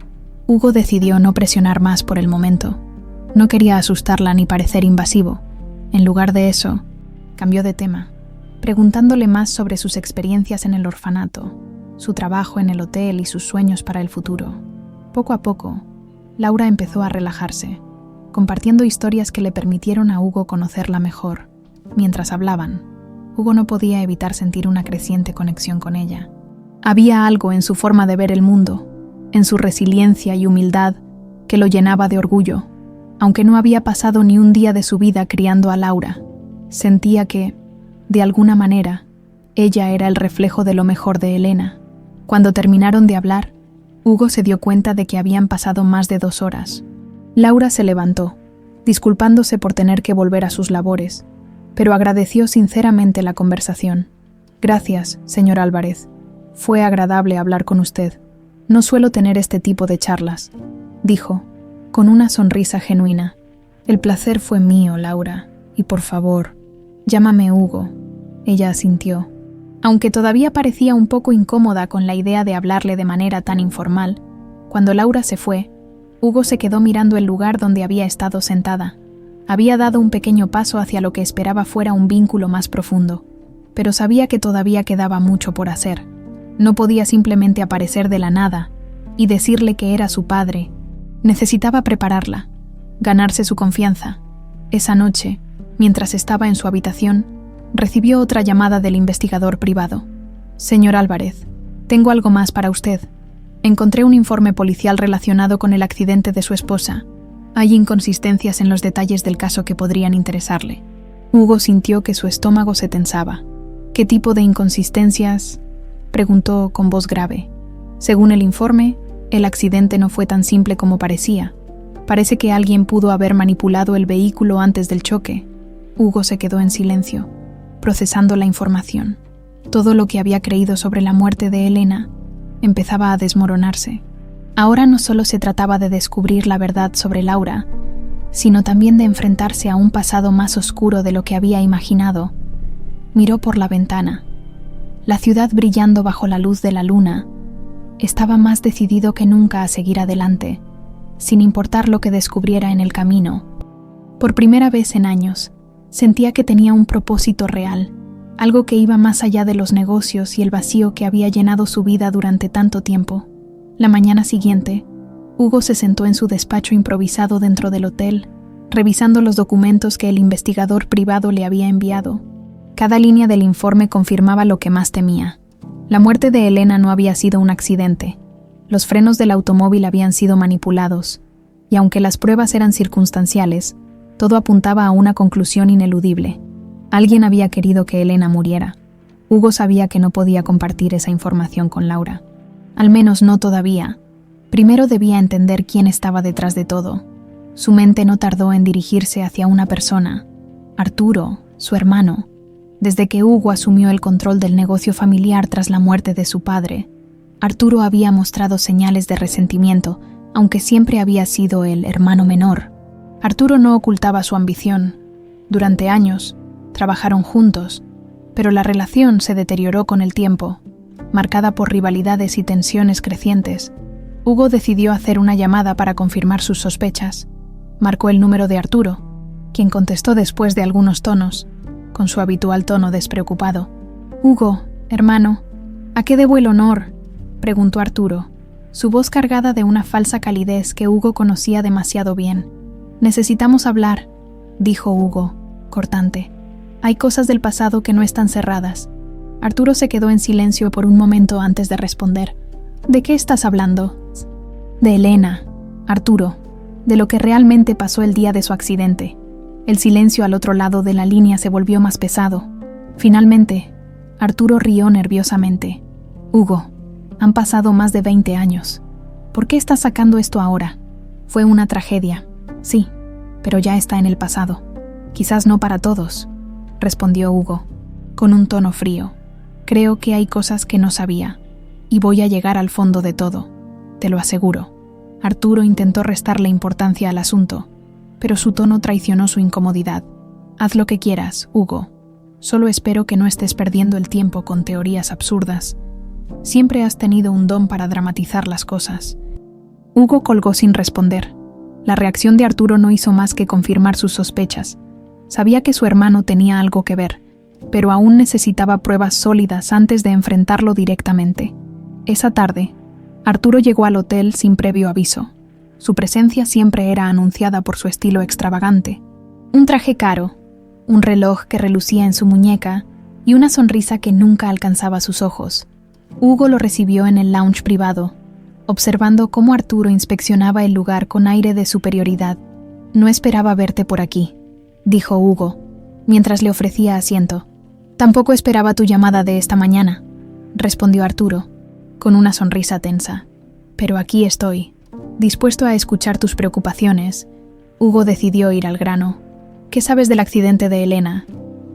Hugo decidió no presionar más por el momento. No quería asustarla ni parecer invasivo. En lugar de eso, cambió de tema, preguntándole más sobre sus experiencias en el orfanato, su trabajo en el hotel y sus sueños para el futuro. Poco a poco, Laura empezó a relajarse, compartiendo historias que le permitieron a Hugo conocerla mejor. Mientras hablaban, Hugo no podía evitar sentir una creciente conexión con ella. Había algo en su forma de ver el mundo, en su resiliencia y humildad, que lo llenaba de orgullo. Aunque no había pasado ni un día de su vida criando a Laura, sentía que, de alguna manera, ella era el reflejo de lo mejor de Elena. Cuando terminaron de hablar, Hugo se dio cuenta de que habían pasado más de 2 horas. Laura se levantó, disculpándose por tener que volver a sus labores, pero agradeció sinceramente la conversación. «Gracias, señor Álvarez. Fue agradable hablar con usted. No suelo tener este tipo de charlas», dijo, con una sonrisa genuina. «El placer fue mío, Laura, y por favor, llámame Hugo». Ella asintió. Aunque todavía parecía un poco incómoda con la idea de hablarle de manera tan informal, cuando Laura se fue, Hugo se quedó mirando el lugar donde había estado sentada. Había dado un pequeño paso hacia lo que esperaba fuera un vínculo más profundo, pero sabía que todavía quedaba mucho por hacer. No podía simplemente aparecer de la nada y decirle que era su padre. Necesitaba prepararla, ganarse su confianza. Esa noche, mientras estaba en su habitación, recibió otra llamada del investigador privado. «Señor Álvarez, tengo algo más para usted. Encontré un informe policial relacionado con el accidente de su esposa. Hay inconsistencias en los detalles del caso que podrían interesarle». Hugo sintió que su estómago se tensaba. ¿Qué tipo de inconsistencias?, preguntó con voz grave. Según el informe, el accidente no fue tan simple como parecía. Parece que alguien pudo haber manipulado el vehículo antes del choque. Hugo se quedó en silencio, procesando la información. Todo lo que había creído sobre la muerte de Elena empezaba a desmoronarse. Ahora no solo se trataba de descubrir la verdad sobre Laura, sino también de enfrentarse a un pasado más oscuro de lo que había imaginado. Miró por la ventana. La ciudad, brillando bajo la luz de la luna, estaba más decidido que nunca a seguir adelante, sin importar lo que descubriera en el camino. Por primera vez en años, sentía que tenía un propósito real, algo que iba más allá de los negocios y el vacío que había llenado su vida durante tanto tiempo. La mañana siguiente, Hugo se sentó en su despacho improvisado dentro del hotel, revisando los documentos que el investigador privado le había enviado. Cada línea del informe confirmaba lo que más temía. La muerte de Elena no había sido un accidente. Los frenos del automóvil habían sido manipulados, y aunque las pruebas eran circunstanciales, todo apuntaba a una conclusión ineludible. Alguien había querido que Elena muriera. Hugo sabía que no podía compartir esa información con Laura. Al menos no todavía. Primero debía entender quién estaba detrás de todo. Su mente no tardó en dirigirse hacia una persona: Arturo, su hermano. Desde que Hugo asumió el control del negocio familiar tras la muerte de su padre, Arturo había mostrado señales de resentimiento, aunque siempre había sido el hermano menor. Arturo no ocultaba su ambición. Durante años, trabajaron juntos, pero la relación se deterioró con el tiempo, marcada por rivalidades y tensiones crecientes. Hugo decidió hacer una llamada para confirmar sus sospechas. Marcó el número de Arturo, quien contestó después de algunos tonos, con su habitual tono despreocupado. «Hugo, hermano, ¿a qué debo el honor?», preguntó Arturo, su voz cargada de una falsa calidez que Hugo conocía demasiado bien. «Necesitamos hablar», dijo Hugo, cortante. «Hay cosas del pasado que no están cerradas». Arturo se quedó en silencio por un momento antes de responder. «¿De qué estás hablando?» «De Elena, Arturo, de lo que realmente pasó el día de su accidente». El silencio al otro lado de la línea se volvió más pesado. Finalmente, Arturo rió nerviosamente. «Hugo, han pasado más de 20 años. ¿Por qué estás sacando esto ahora? Fue una tragedia, sí, pero ya está en el pasado. Quizás no para todos», respondió Hugo, con un tono frío. «Creo que hay cosas que no sabía, y voy a llegar al fondo de todo, te lo aseguro». Arturo intentó restarle importancia al asunto, pero su tono traicionó su incomodidad. «Haz lo que quieras, Hugo. Solo espero que no estés perdiendo el tiempo con teorías absurdas. Siempre has tenido un don para dramatizar las cosas». Hugo colgó sin responder. La reacción de Arturo no hizo más que confirmar sus sospechas. Sabía que su hermano tenía algo que ver, pero aún necesitaba pruebas sólidas antes de enfrentarlo directamente. Esa tarde, Arturo llegó al hotel sin previo aviso. Su presencia siempre era anunciada por su estilo extravagante. Un traje caro, un reloj que relucía en su muñeca y una sonrisa que nunca alcanzaba sus ojos. Hugo lo recibió en el lounge privado, observando cómo Arturo inspeccionaba el lugar con aire de superioridad. «No esperaba verte por aquí», dijo Hugo, mientras le ofrecía asiento. «Tampoco esperaba tu llamada de esta mañana», respondió Arturo, con una sonrisa tensa. «Pero aquí estoy, dispuesto a escuchar tus preocupaciones». Hugo decidió ir al grano. «¿Qué sabes del accidente de Elena?».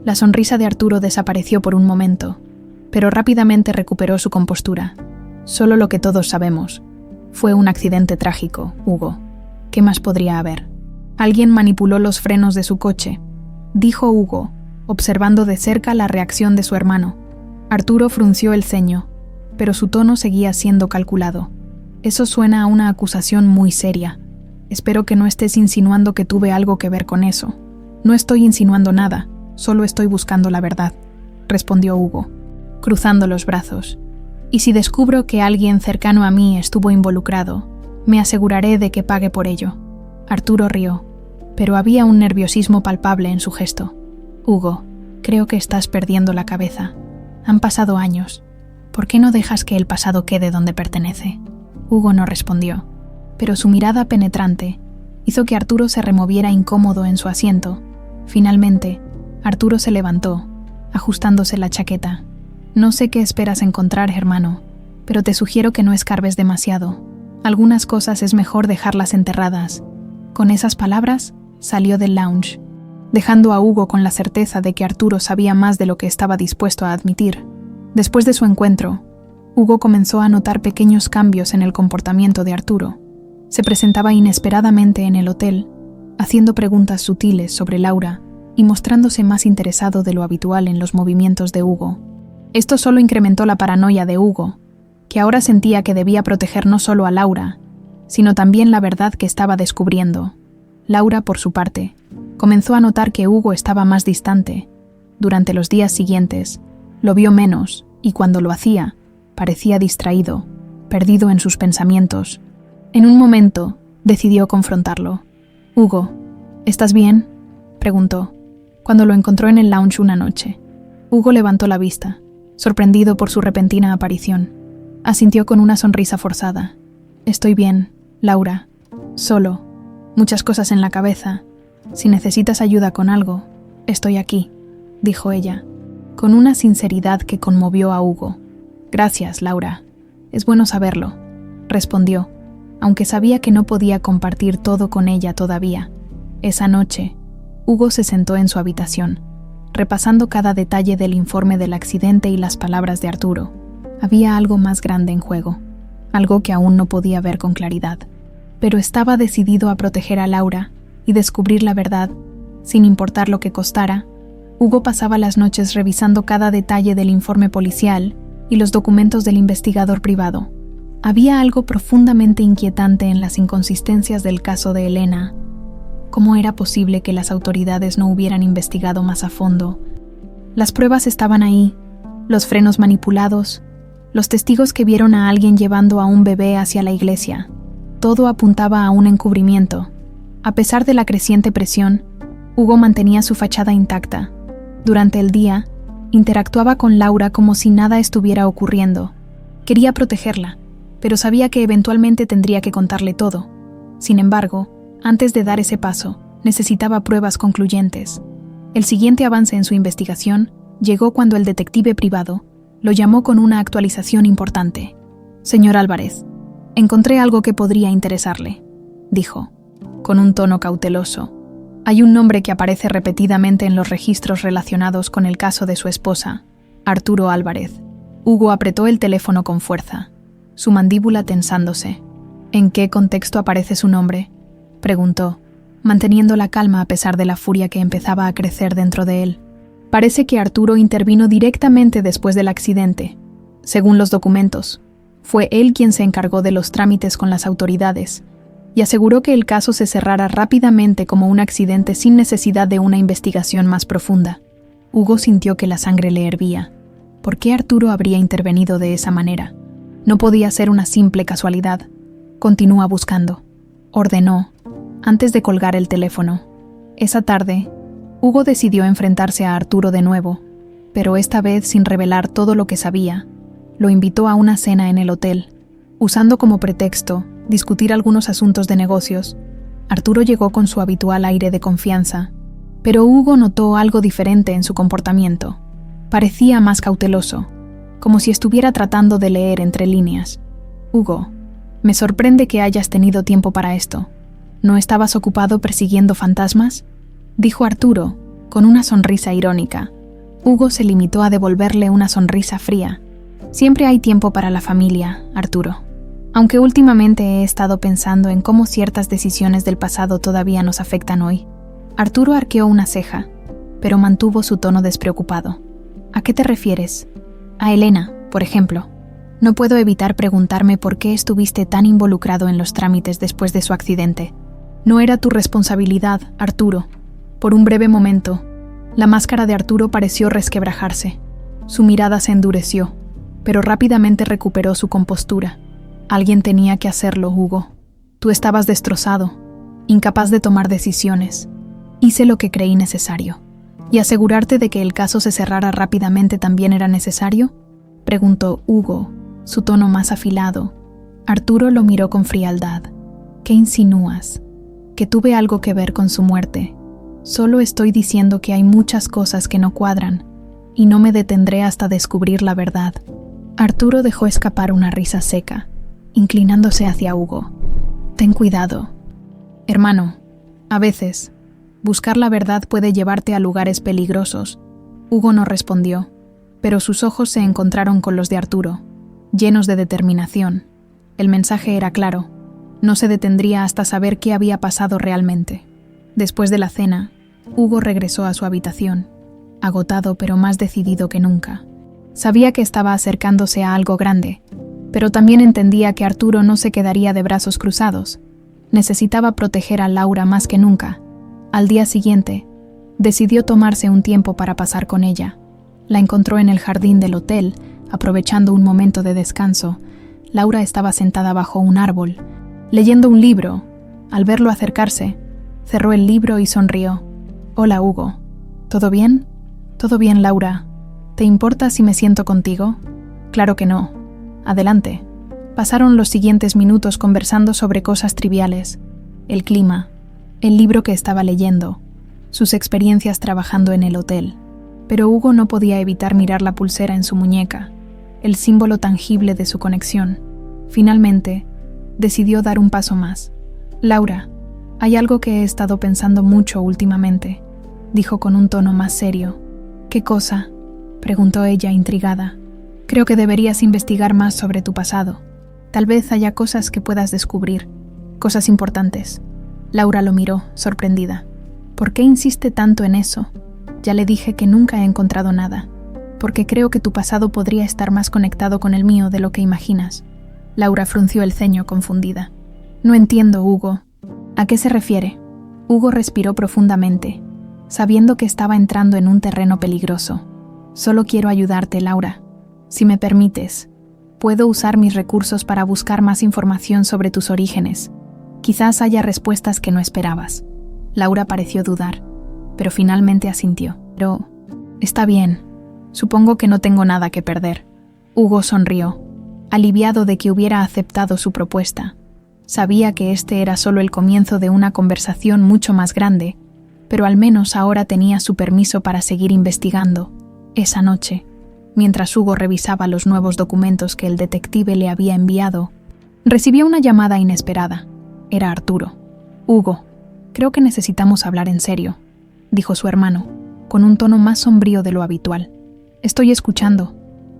La sonrisa de Arturo desapareció por un momento, pero rápidamente recuperó su compostura. «Solo lo que todos sabemos. Fue un accidente trágico, Hugo. ¿Qué más podría haber? Alguien manipuló los frenos de su coche», dijo Hugo, observando de cerca la reacción de su hermano. Arturo frunció el ceño, pero su tono seguía siendo calculado. «Eso suena a una acusación muy seria. Espero que no estés insinuando que tuve algo que ver con eso». «No estoy insinuando nada, solo estoy buscando la verdad», respondió Hugo, cruzando los brazos. «Y si descubro que alguien cercano a mí estuvo involucrado, me aseguraré de que pague por ello». Arturo rió, pero había un nerviosismo palpable en su gesto. «Hugo, creo que estás perdiendo la cabeza. Han pasado años. ¿Por qué no dejas que el pasado quede donde pertenece?». Hugo no respondió, pero su mirada penetrante hizo que Arturo se removiera incómodo en su asiento. Finalmente, Arturo se levantó, ajustándose la chaqueta. No sé qué esperas encontrar, hermano, pero te sugiero que no escarbes demasiado. Algunas cosas es mejor dejarlas enterradas. Con esas palabras, salió del lounge, dejando a Hugo con la certeza de que Arturo sabía más de lo que estaba dispuesto a admitir. Después de su encuentro, Hugo comenzó a notar pequeños cambios en el comportamiento de Arturo. Se presentaba inesperadamente en el hotel, haciendo preguntas sutiles sobre Laura y mostrándose más interesado de lo habitual en los movimientos de Hugo. Esto solo incrementó la paranoia de Hugo, que ahora sentía que debía proteger no solo a Laura, sino también la verdad que estaba descubriendo. Laura, por su parte, comenzó a notar que Hugo estaba más distante. Durante los días siguientes, lo vio menos y cuando lo hacía, parecía distraído, perdido en sus pensamientos. En un momento, decidió confrontarlo. «Hugo, ¿estás bien?», preguntó, cuando lo encontró en el lounge una noche. Hugo levantó la vista, sorprendido por su repentina aparición. Asintió con una sonrisa forzada. «Estoy bien, Laura. Solo. Muchas cosas en la cabeza. Si necesitas ayuda con algo, estoy aquí», dijo ella, con una sinceridad que conmovió a Hugo. «Gracias, Laura. Es bueno saberlo», respondió, aunque sabía que no podía compartir todo con ella todavía. Esa noche, Hugo se sentó en su habitación, repasando cada detalle del informe del accidente y las palabras de Arturo. Había algo más grande en juego, algo que aún no podía ver con claridad, pero estaba decidido a proteger a Laura y descubrir la verdad, sin importar lo que costara. Hugo pasaba las noches revisando cada detalle del informe policial y los documentos del investigador privado. Había algo profundamente inquietante en las inconsistencias del caso de Elena. ¿Cómo era posible que las autoridades no hubieran investigado más a fondo? Las pruebas estaban ahí, los frenos manipulados, los testigos que vieron a alguien llevando a un bebé hacia la iglesia. Todo apuntaba a un encubrimiento. A pesar de la creciente presión, Hugo mantenía su fachada intacta. Durante el día, interactuaba con Laura como si nada estuviera ocurriendo. Quería protegerla, pero sabía que eventualmente tendría que contarle todo. Sin embargo, antes de dar ese paso, necesitaba pruebas concluyentes. El siguiente avance en su investigación llegó cuando el detective privado lo llamó con una actualización importante. «Señor Álvarez, encontré algo que podría interesarle», dijo, con un tono cauteloso. «Hay un nombre que aparece repetidamente en los registros relacionados con el caso de su esposa, Arturo Álvarez». Hugo apretó el teléfono con fuerza, su mandíbula tensándose. «¿En qué contexto aparece su nombre?», preguntó, manteniendo la calma a pesar de la furia que empezaba a crecer dentro de él. Parece que Arturo intervino directamente después del accidente. Según los documentos, fue él quien se encargó de los trámites con las autoridades y aseguró que el caso se cerrara rápidamente como un accidente sin necesidad de una investigación más profunda. Hugo sintió que la sangre le hervía. ¿Por qué Arturo habría intervenido de esa manera? No podía ser una simple casualidad. «Continúa buscando», ordenó, antes de colgar el teléfono. Esa tarde, Hugo decidió enfrentarse a Arturo de nuevo, pero esta vez sin revelar todo lo que sabía. Lo invitó a una cena en el hotel, usando como pretexto discutir algunos asuntos de negocios. Arturo llegó con su habitual aire de confianza, pero Hugo notó algo diferente en su comportamiento. Parecía más cauteloso, como si estuviera tratando de leer entre líneas. «Hugo, me sorprende que hayas tenido tiempo para esto. ¿No estabas ocupado persiguiendo fantasmas?», dijo Arturo, con una sonrisa irónica. Hugo se limitó a devolverle una sonrisa fría. «Siempre hay tiempo para la familia, Arturo. Aunque últimamente he estado pensando en cómo ciertas decisiones del pasado todavía nos afectan hoy». Arturo arqueó una ceja, pero mantuvo su tono despreocupado. «¿A qué te refieres?». «A Elena, por ejemplo. No puedo evitar preguntarme por qué estuviste tan involucrado en los trámites después de su accidente. No era tu responsabilidad, Arturo». Por un breve momento, la máscara de Arturo pareció resquebrajarse. Su mirada se endureció, pero rápidamente recuperó su compostura. «Alguien tenía que hacerlo, Hugo. Tú estabas destrozado, incapaz de tomar decisiones. Hice lo que creí necesario». «¿Y asegurarte de que el caso se cerrara rápidamente también era necesario?», preguntó Hugo, su tono más afilado. Arturo lo miró con frialdad. «¿Qué insinúas? ¿Que tuve algo que ver con su muerte?». «Solo estoy diciendo que hay muchas cosas que no cuadran, y no me detendré hasta descubrir la verdad. Arturo dejó escapar una risa seca, inclinándose hacia Hugo. Ten cuidado. Hermano, a veces, buscar la verdad puede llevarte a lugares peligrosos. Hugo no respondió, pero sus ojos se encontraron con los de Arturo, llenos de determinación. El mensaje era claro. No se detendría hasta saber qué había pasado realmente. Después de la cena, Hugo regresó a su habitación, agotado pero más decidido que nunca. Sabía que estaba acercándose a algo grande, pero también entendía que Arturo no se quedaría de brazos cruzados. Necesitaba proteger a Laura más que nunca. Al día siguiente, decidió tomarse un tiempo para pasar con ella. La encontró en el jardín del hotel, aprovechando un momento de descanso. Laura estaba sentada bajo un árbol, leyendo un libro. Al verlo acercarse, cerró el libro y sonrió. Hola, Hugo. ¿Todo bien? Todo bien, Laura. ¿Te importa si me siento contigo? Claro que no. Adelante. Pasaron los siguientes minutos conversando sobre cosas triviales: el clima, el libro que estaba leyendo, sus experiencias trabajando en el hotel. Pero Hugo no podía evitar mirar la pulsera en su muñeca, el símbolo tangible de su conexión. Finalmente, decidió dar un paso más. Laura, hay algo que he estado pensando mucho últimamente, dijo con un tono más serio. ¿Qué cosa?, preguntó ella intrigada. Creo que deberías investigar más sobre tu pasado. Tal vez haya cosas que puedas descubrir, cosas importantes. Laura lo miró, sorprendida. ¿Por qué insiste tanto en eso? Ya le dije que nunca he encontrado nada, porque creo que tu pasado podría estar más conectado con el mío de lo que imaginas. Laura frunció el ceño, confundida. No entiendo, Hugo. ¿A qué se refiere? Hugo respiró profundamente, sabiendo que estaba entrando en un terreno peligroso. Solo quiero ayudarte, Laura. Si me permites, puedo usar mis recursos para buscar más información sobre tus orígenes. Quizás haya respuestas que no esperabas. Laura pareció dudar, pero finalmente asintió. Pero, está bien. Supongo que no tengo nada que perder. Hugo sonrió, aliviado de que hubiera aceptado su propuesta. Sabía que este era solo el comienzo de una conversación mucho más grande, pero al menos ahora tenía su permiso para seguir investigando. Esa noche, mientras Hugo revisaba los nuevos documentos que el detective le había enviado, recibió una llamada inesperada. Era Arturo. Hugo, creo que necesitamos hablar en serio, dijo su hermano, con un tono más sombrío de lo habitual. Estoy escuchando.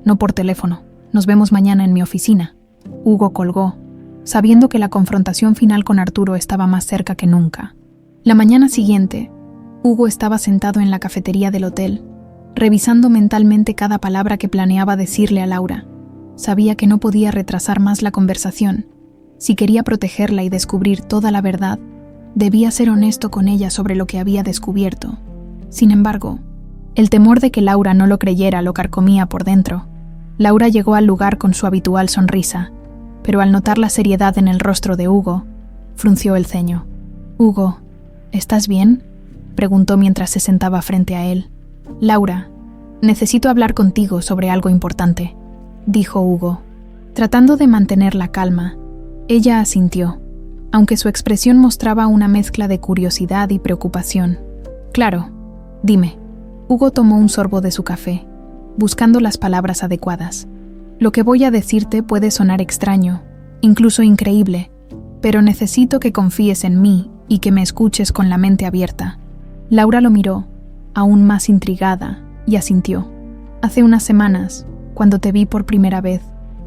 No por teléfono. Nos vemos mañana en mi oficina. Hugo colgó, sabiendo que la confrontación final con Arturo estaba más cerca que nunca. La mañana siguiente, Hugo estaba sentado en la cafetería del hotel, revisando mentalmente cada palabra que planeaba decirle a Laura. Sabía que no podía retrasar más la conversación. Si quería protegerla y descubrir toda la verdad, debía ser honesto con ella sobre lo que había descubierto. Sin embargo, el temor de que Laura no lo creyera lo carcomía por dentro. Laura llegó al lugar con su habitual sonrisa, pero al notar la seriedad en el rostro de Hugo, frunció el ceño. «Hugo, ¿estás bien?», preguntó mientras se sentaba frente a él. «Laura, necesito hablar contigo sobre algo importante», dijo Hugo. Tratando de mantener la calma, ella asintió, aunque su expresión mostraba una mezcla de curiosidad y preocupación. «Claro, dime». Hugo tomó un sorbo de su café, buscando las palabras adecuadas. «Lo que voy a decirte puede sonar extraño, incluso increíble, pero necesito que confíes en mí y que me escuches con la mente abierta». Laura lo miró, aún más intrigada, y asintió. «Hace unas semanas, cuando te vi por primera vez,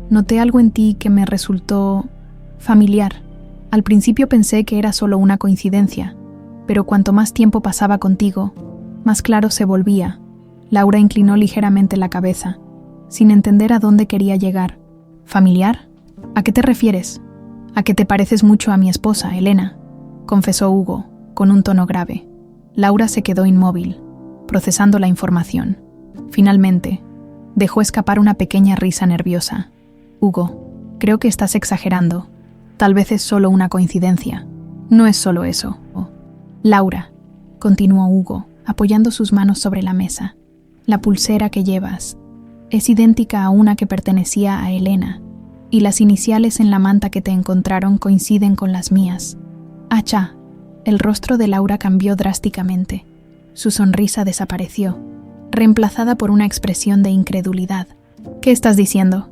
noté algo en ti que me resultó familiar. Al principio pensé que era solo una coincidencia, pero cuanto más tiempo pasaba contigo, más claro se volvía». Laura inclinó ligeramente la cabeza, sin entender a dónde quería llegar. «¿Familiar? ¿A qué te refieres?» «A que te pareces mucho a mi esposa, Elena», confesó Hugo, con un tono grave. Laura se quedó inmóvil, procesando la información. Finalmente, dejó escapar una pequeña risa nerviosa. «Hugo, creo que estás exagerando. Tal vez es solo una coincidencia». «No es solo eso». «Laura», continuó Hugo, apoyando sus manos sobre la mesa, «la pulsera que llevas es idéntica a una que pertenecía a Elena, y las iniciales en la manta que te encontraron coinciden con las mías». «Achá». El rostro de Laura cambió drásticamente. Su sonrisa desapareció. reemplazada por una expresión de incredulidad. ¿Qué estás diciendo?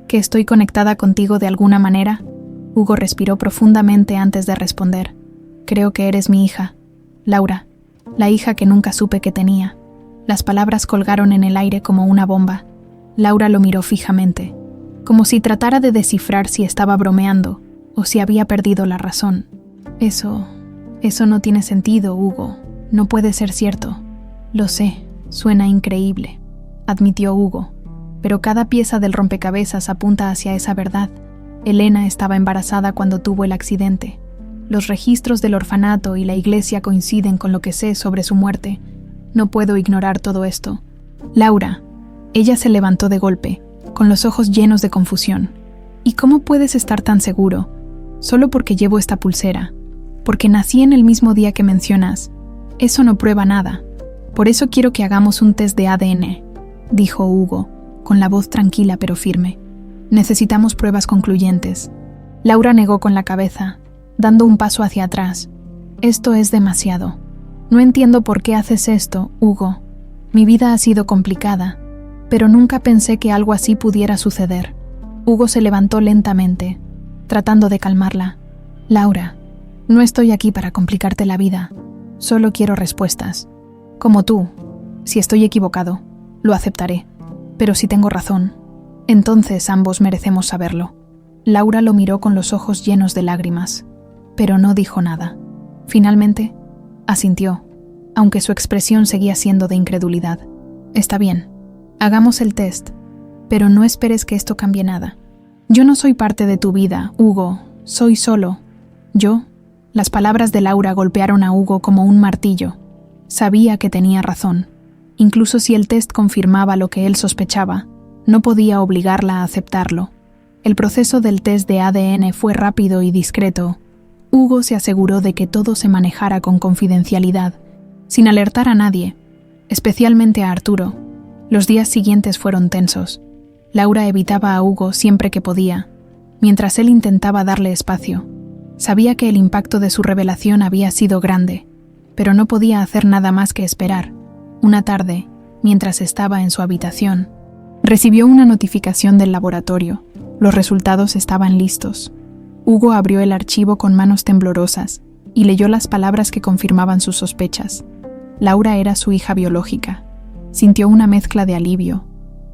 ¿Que estoy conectada contigo de alguna manera? Hugo respiró profundamente antes de responder. Creo que eres mi hija, Laura, la hija que nunca supe que tenía. Las palabras colgaron en el aire como una bomba. Laura lo miró fijamente, como si tratara de descifrar si estaba bromeando o si había perdido la razón. Eso no tiene sentido, Hugo. No puede ser cierto. Lo sé, suena increíble, admitió Hugo, pero cada pieza del rompecabezas apunta hacia esa verdad. Elena estaba embarazada cuando tuvo el accidente. Los registros del orfanato y la iglesia coinciden con lo que sé sobre su muerte. No puedo ignorar todo esto. Laura. Ella se levantó de golpe, con los ojos llenos de confusión. ¿Y cómo puedes estar tan seguro? Solo porque llevo esta pulsera. Porque nací en el mismo día que mencionas. Eso no prueba nada. Por eso quiero que hagamos un test de ADN, dijo Hugo, con la voz tranquila pero firme. Necesitamos pruebas concluyentes. Laura negó con la cabeza, dando un paso hacia atrás. Esto es demasiado. No entiendo por qué haces esto, Hugo. Mi vida ha sido complicada, pero nunca pensé que algo así pudiera suceder. Hugo se levantó lentamente, tratando de calmarla. Laura, no estoy aquí para complicarte la vida. Solo quiero respuestas. Como tú. Si estoy equivocado, lo aceptaré. Pero si tengo razón, entonces ambos merecemos saberlo. Laura lo miró con los ojos llenos de lágrimas, pero no dijo nada. Finalmente, asintió, aunque su expresión seguía siendo de incredulidad. Está bien, hagamos el test, pero no esperes que esto cambie nada. Yo no soy parte de tu vida, Hugo, soy solo. Yo. Las palabras de Laura golpearon a Hugo como un martillo. Sabía que tenía razón. Incluso si el test confirmaba lo que él sospechaba, no podía obligarla a aceptarlo. El proceso del test de ADN fue rápido y discreto. Hugo se aseguró de que todo se manejara con confidencialidad, sin alertar a nadie, especialmente a Arturo. Los días siguientes fueron tensos. Laura evitaba a Hugo siempre que podía, mientras él intentaba darle espacio. Sabía que el impacto de su revelación había sido grande, pero no podía hacer nada más que esperar. Una tarde, mientras estaba en su habitación, recibió una notificación del laboratorio. Los resultados estaban listos. Hugo abrió el archivo con manos temblorosas y leyó las palabras que confirmaban sus sospechas. Laura era su hija biológica. Sintió una mezcla de alivio,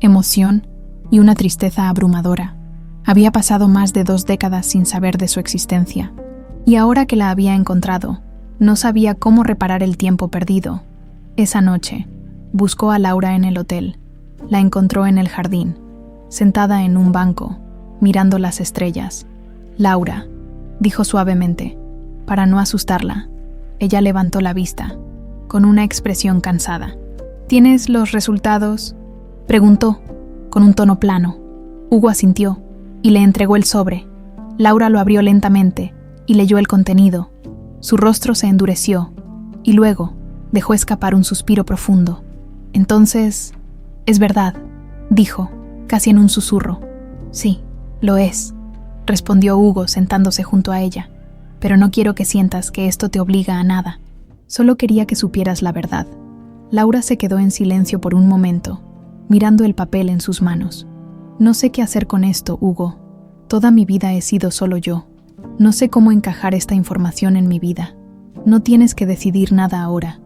emoción y una tristeza abrumadora. Había pasado más de 2 décadas sin saber de su existencia, y ahora que la había encontrado, no sabía cómo reparar el tiempo perdido. Esa noche, buscó a Laura en el hotel. La encontró en el jardín, sentada en un banco, mirando las estrellas. Laura, dijo suavemente, para no asustarla. Ella levantó la vista, con una expresión cansada. ¿Tienes los resultados?, preguntó, con un tono plano. Hugo asintió y le entregó el sobre. Laura lo abrió lentamente y leyó el contenido. Su rostro se endureció y luego dejó escapar un suspiro profundo. Entonces, es verdad, dijo, casi en un susurro. Sí, lo es, respondió Hugo sentándose junto a ella. Pero no quiero que sientas que esto te obliga a nada. Solo quería que supieras la verdad. Laura se quedó en silencio por un momento, mirando el papel en sus manos. No sé qué hacer con esto, Hugo. Toda mi vida he sido solo yo. No sé cómo encajar esta información en mi vida. No tienes que decidir nada ahora,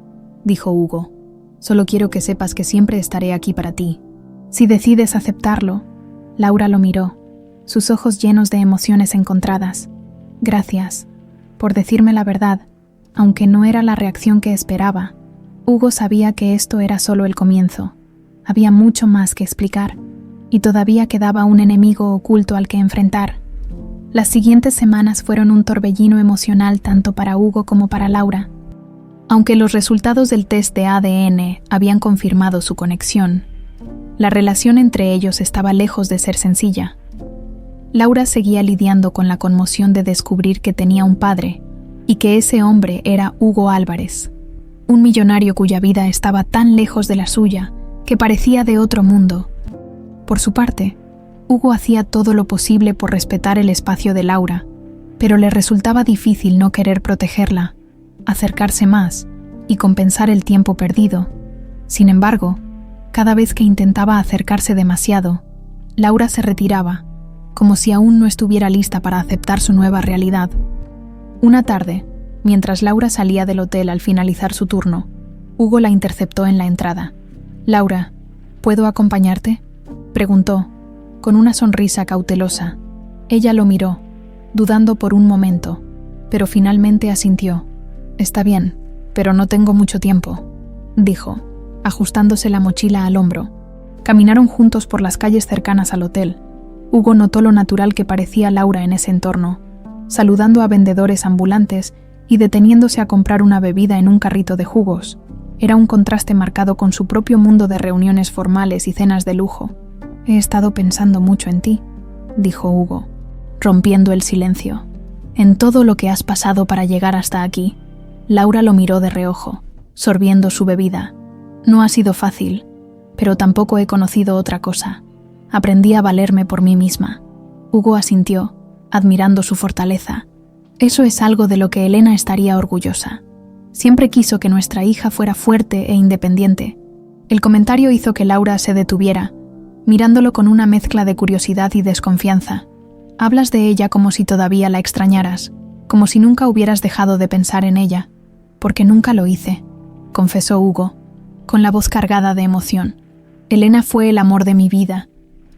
dijo Hugo. Solo quiero que sepas que siempre estaré aquí para ti. Si decides aceptarlo. Laura lo miró, sus ojos llenos de emociones encontradas. Gracias por decirme la verdad, aunque no era la reacción que esperaba. Hugo sabía que esto era solo el comienzo. Había mucho más que explicar, y todavía quedaba un enemigo oculto al que enfrentar. Las siguientes semanas fueron un torbellino emocional tanto para Hugo como para Laura. Aunque los resultados del test de ADN habían confirmado su conexión, la relación entre ellos estaba lejos de ser sencilla. Laura seguía lidiando con la conmoción de descubrir que tenía un padre y que ese hombre era Hugo Álvarez, un millonario cuya vida estaba tan lejos de la suya que parecía de otro mundo. Por su parte, Hugo hacía todo lo posible por respetar el espacio de Laura, pero le resultaba difícil no querer protegerla, acercarse más y compensar el tiempo perdido. Sin embargo, Cada vez que intentaba acercarse demasiado, Laura se retiraba, como si aún no estuviera lista para aceptar su nueva realidad. Una tarde, mientras Laura salía del hotel al finalizar su turno, Hugo la interceptó en la entrada. «Laura, ¿puedo acompañarte?», preguntó, con una sonrisa cautelosa. Ella lo miró, dudando por un momento, pero finalmente asintió. «Está bien, pero no tengo mucho tiempo», dijo, ajustándose la mochila al hombro. Caminaron juntos por las calles cercanas al hotel. Hugo notó lo natural que parecía Laura en ese entorno, saludando a vendedores ambulantes y deteniéndose a comprar una bebida en un carrito de jugos. Era un contraste marcado con su propio mundo de reuniones formales y cenas de lujo. «He estado pensando mucho en ti», dijo Hugo, rompiendo el silencio. «En todo lo que has pasado para llegar hasta aquí». Laura lo miró de reojo, sorbiendo su bebida. «No ha sido fácil, pero tampoco he conocido otra cosa. Aprendí a valerme por mí misma». Hugo asintió, admirando su fortaleza. Eso es algo de lo que Elena estaría orgullosa. Siempre quiso que nuestra hija fuera fuerte e independiente. El comentario hizo que Laura se detuviera, mirándolo con una mezcla de curiosidad y desconfianza. «Hablas de ella como si todavía la extrañaras, como si nunca hubieras dejado de pensar en ella». «Porque nunca lo hice», confesó Hugo, con la voz cargada de emoción. «Elena fue el amor de mi vida,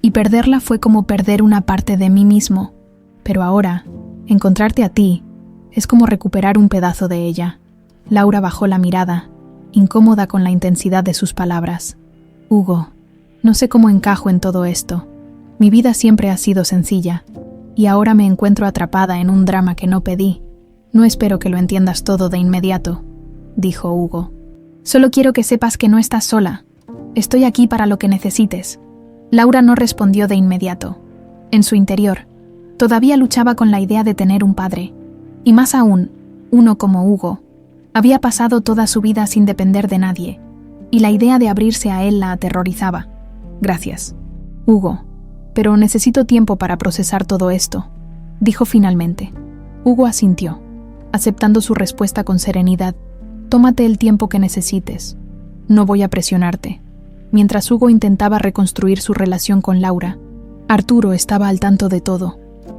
y perderla fue como perder una parte de mí mismo. Pero ahora, encontrarte a ti, es como recuperar un pedazo de ella». Laura bajó la mirada, incómoda con la intensidad de sus palabras. «Hugo, no sé cómo encajo en todo esto. Mi vida siempre ha sido sencilla, y ahora me encuentro atrapada en un drama que no pedí. No espero que lo entiendas todo de inmediato», dijo Hugo. «Solo quiero que sepas que no estás sola. Estoy aquí para lo que necesites». Laura no respondió de inmediato. En su interior, todavía luchaba con la idea de tener un padre, y más aún, uno como Hugo. Había pasado toda su vida sin depender de nadie, y la idea de abrirse a él la aterrorizaba. «Gracias, Hugo, pero necesito tiempo para procesar todo esto», dijo finalmente. Hugo asintió, aceptando su respuesta con serenidad. «Tómate el tiempo que necesites. No voy a presionarte». Mientras Hugo intentaba reconstruir su relación con Laura, Arturo estaba al tanto de todo.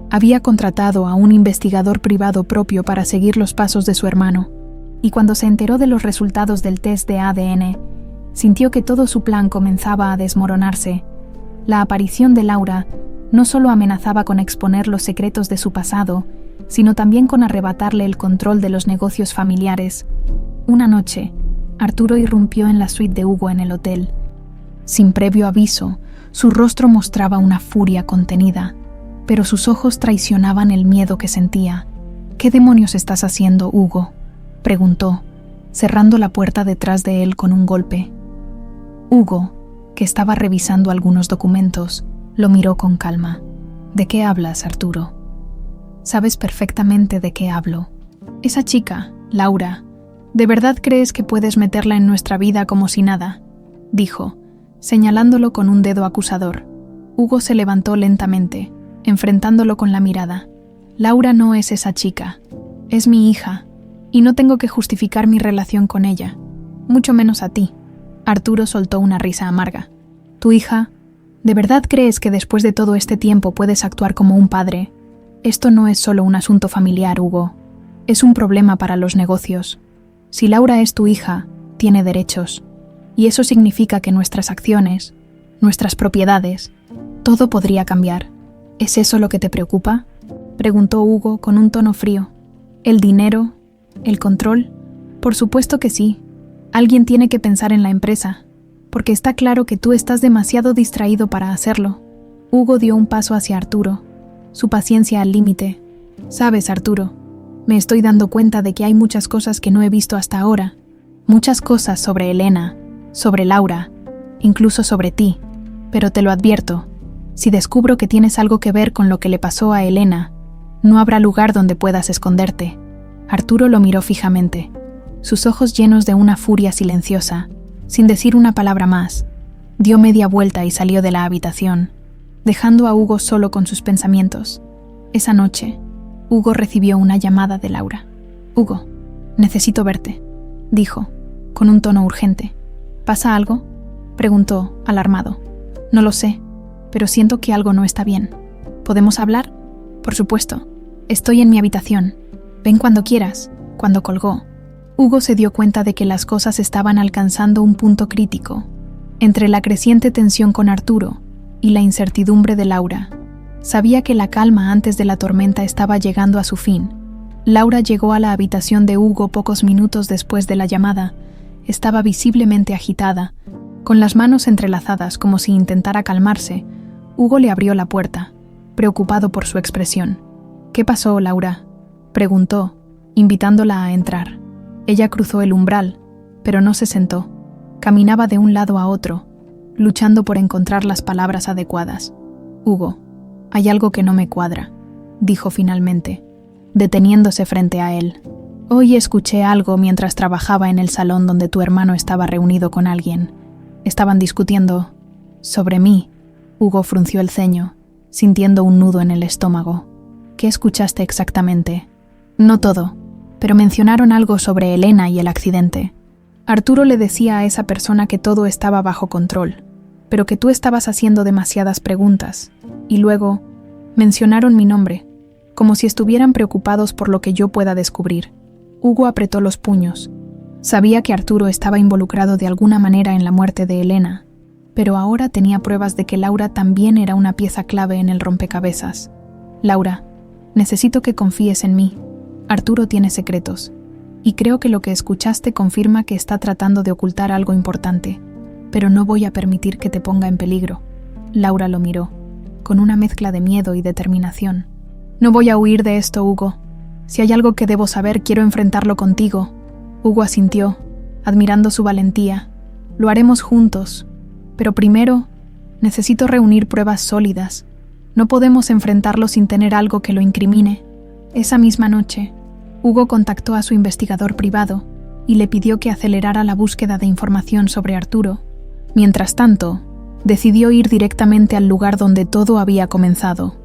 Había contratado a un investigador privado propio para seguir los pasos de su hermano, y cuando se enteró de los resultados del test de ADN, sintió que todo su plan comenzaba a desmoronarse. La aparición de Laura no solo amenazaba con exponer los secretos de su pasado, sino también con arrebatarle el control de los negocios familiares. Una noche, Arturo irrumpió en la suite de Hugo en el hotel. Sin previo aviso, su rostro mostraba una furia contenida, pero sus ojos traicionaban el miedo que sentía. «¿Qué demonios estás haciendo, Hugo?», preguntó, cerrando la puerta detrás de él con un golpe. Hugo, que estaba revisando algunos documentos, lo miró con calma. «¿De qué hablas, Arturo?». «Sabes perfectamente de qué hablo. Esa chica, Laura, ¿de verdad crees que puedes meterla en nuestra vida como si nada?», dijo, señalándolo con un dedo acusador. Hugo se levantó lentamente, enfrentándolo con la mirada. «Laura no es esa chica. Es mi hija, y no tengo que justificar mi relación con ella, mucho menos a ti». Arturo soltó una risa amarga. «¿Tu hija? ¿De verdad crees que después de todo este tiempo puedes actuar como un padre? Esto no es solo un asunto familiar, Hugo. Es un problema para los negocios. Si Laura es tu hija, tiene derechos. Y eso significa que nuestras acciones, nuestras propiedades, todo podría cambiar. ¿Es eso lo que te preocupa?», preguntó Hugo con un tono frío. «¿El dinero? ¿El control? Por supuesto que sí. Alguien tiene que pensar en la empresa, porque está claro que tú estás demasiado distraído para hacerlo». Hugo dio un paso hacia Arturo, su paciencia al límite. «Sabes, Arturo, me estoy dando cuenta de que hay muchas cosas que no he visto hasta ahora. Muchas cosas sobre Elena, sobre Laura, incluso sobre ti. Pero te lo advierto, si descubro que tienes algo que ver con lo que le pasó a Elena, no habrá lugar donde puedas esconderte». Arturo lo miró fijamente, sus ojos llenos de una furia silenciosa. Sin decir una palabra más, dio media vuelta y salió de la habitación, dejando a Hugo solo con sus pensamientos. Esa noche, Hugo recibió una llamada de Laura. «Hugo, necesito verte», dijo, con un tono urgente. «¿Pasa algo?». Preguntó, alarmado. No lo sé, pero siento que algo no está bien. ¿Podemos hablar? Por supuesto. Estoy en mi habitación. Ven cuando quieras. Cuando colgó, Hugo se dio cuenta de que las cosas estaban alcanzando un punto crítico. Entre la creciente tensión con Arturo y la incertidumbre de Laura, sabía que la calma antes de la tormenta estaba llegando a su fin. Laura llegó a la habitación de Hugo pocos minutos después de la llamada. Estaba visiblemente agitada, con las manos entrelazadas como si intentara calmarse. Hugo le abrió la puerta, preocupado por su expresión. «¿Qué pasó, Laura?», preguntó, invitándola a entrar. Ella cruzó el umbral, pero no se sentó. Caminaba de un lado a otro, luchando por encontrar las palabras adecuadas. «Hugo, hay algo que no me cuadra», dijo finalmente, deteniéndose frente a él. «Hoy escuché algo mientras trabajaba en el salón donde tu hermano estaba reunido con alguien. Estaban discutiendo sobre mí». Hugo frunció el ceño, sintiendo un nudo en el estómago. «¿Qué escuchaste exactamente?» «No todo, pero mencionaron algo sobre Elena y el accidente. Arturo le decía a esa persona que todo estaba bajo control, pero que tú estabas haciendo demasiadas preguntas, y luego mencionaron mi nombre, como si estuvieran preocupados por lo que yo pueda descubrir». Hugo apretó los puños. Sabía que Arturo estaba involucrado de alguna manera en la muerte de Elena, pero ahora tenía pruebas de que Laura también era una pieza clave en el rompecabezas. «Laura, necesito que confíes en mí. Arturo tiene secretos, y creo que lo que escuchaste confirma que está tratando de ocultar algo importante, pero no voy a permitir que te ponga en peligro». Laura lo miró, con una mezcla de miedo y determinación. «No voy a huir de esto, Hugo. Si hay algo que debo saber, quiero enfrentarlo contigo». Hugo asintió, admirando su valentía. «Lo haremos juntos, pero primero necesito reunir pruebas sólidas. No podemos enfrentarlo sin tener algo que lo incrimine». Esa misma noche, Hugo contactó a su investigador privado y le pidió que acelerara la búsqueda de información sobre Arturo. Mientras tanto, decidió ir directamente al lugar donde todo había comenzado,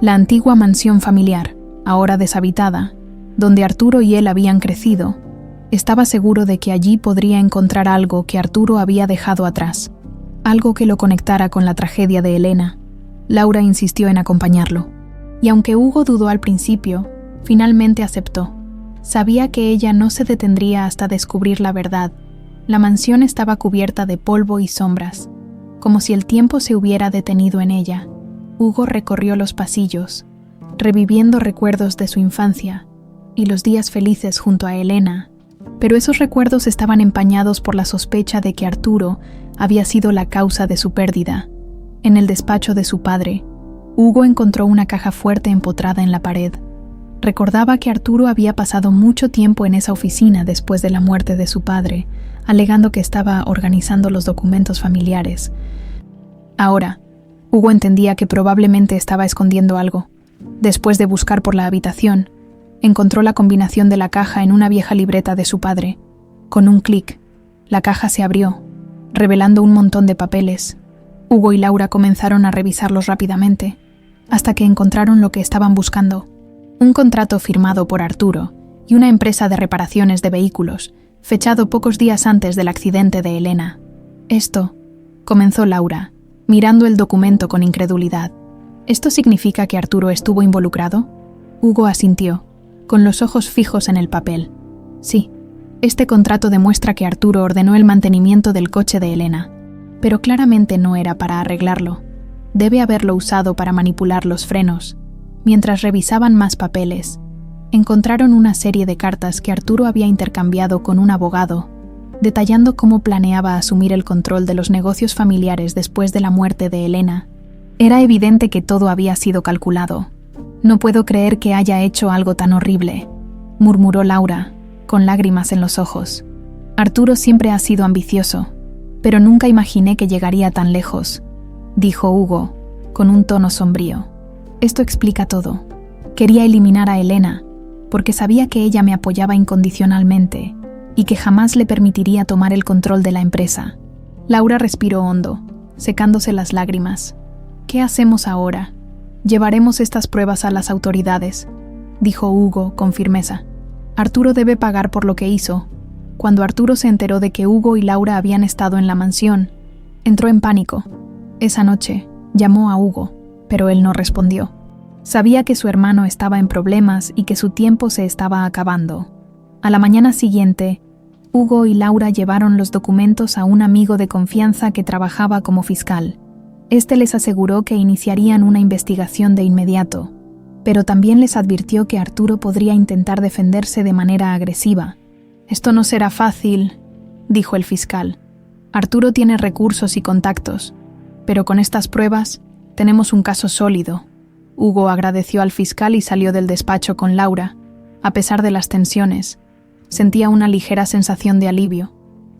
la antigua mansión familiar, ahora deshabitada, donde Arturo y él habían crecido. Estaba seguro de que allí podría encontrar algo que Arturo había dejado atrás, algo que lo conectara con la tragedia de Elena. Laura insistió en acompañarlo, y aunque Hugo dudó al principio, finalmente aceptó. Sabía que ella no se detendría hasta descubrir la verdad. La mansión estaba cubierta de polvo y sombras, como si el tiempo se hubiera detenido en ella. Hugo recorrió los pasillos, reviviendo recuerdos de su infancia y los días felices junto a Elena, pero esos recuerdos estaban empañados por la sospecha de que Arturo había sido la causa de su pérdida. En el despacho de su padre, Hugo encontró una caja fuerte empotrada en la pared. Recordaba que Arturo había pasado mucho tiempo en esa oficina después de la muerte de su padre, alegando que estaba organizando los documentos familiares. Ahora, Hugo entendía que probablemente estaba escondiendo algo. Después de buscar por la habitación, encontró la combinación de la caja en una vieja libreta de su padre. Con un clic, la caja se abrió, revelando un montón de papeles. Hugo y Laura comenzaron a revisarlos rápidamente, hasta que encontraron lo que estaban buscando: un contrato firmado por Arturo y una empresa de reparaciones de vehículos, fechado pocos días antes del accidente de Elena. «Esto», comenzó Laura, mirando el documento con incredulidad. «¿Esto significa que Arturo estuvo involucrado?» Hugo asintió, con los ojos fijos en el papel. «Sí, este contrato demuestra que Arturo ordenó el mantenimiento del coche de Elena, pero claramente no era para arreglarlo. Debe haberlo usado para manipular los frenos». Mientras revisaban más papeles, encontraron una serie de cartas que Arturo había intercambiado con un abogado, detallando cómo planeaba asumir el control de los negocios familiares después de la muerte de Elena. Era evidente que todo había sido calculado. «No puedo creer que haya hecho algo tan horrible», murmuró Laura, con lágrimas en los ojos. «Arturo siempre ha sido ambicioso, pero nunca imaginé que llegaría tan lejos», dijo Hugo, con un tono sombrío. «Esto explica todo. Quería eliminar a Elena, porque sabía que ella me apoyaba incondicionalmente y que jamás le permitiría tomar el control de la empresa». Laura respiró hondo, secándose las lágrimas. «¿Qué hacemos ahora? Llevaremos estas pruebas a las autoridades», dijo Hugo con firmeza. «Arturo debe pagar por lo que hizo». Cuando Arturo se enteró de que Hugo y Laura habían estado en la mansión, Entró en pánico. Esa noche llamó a Hugo, pero él no respondió. Sabía que su hermano estaba en problemas y que su tiempo se estaba acabando. A la mañana siguiente, Hugo y Laura llevaron los documentos a un amigo de confianza que trabajaba como fiscal. Este les aseguró que iniciarían una investigación de inmediato, pero también les advirtió que Arturo podría intentar defenderse de manera agresiva. «Esto no será fácil», dijo el fiscal. «Arturo tiene recursos y contactos, pero con estas pruebas tenemos un caso sólido». Hugo agradeció al fiscal y salió del despacho con Laura. A pesar de las tensiones, sentía una ligera sensación de alivio.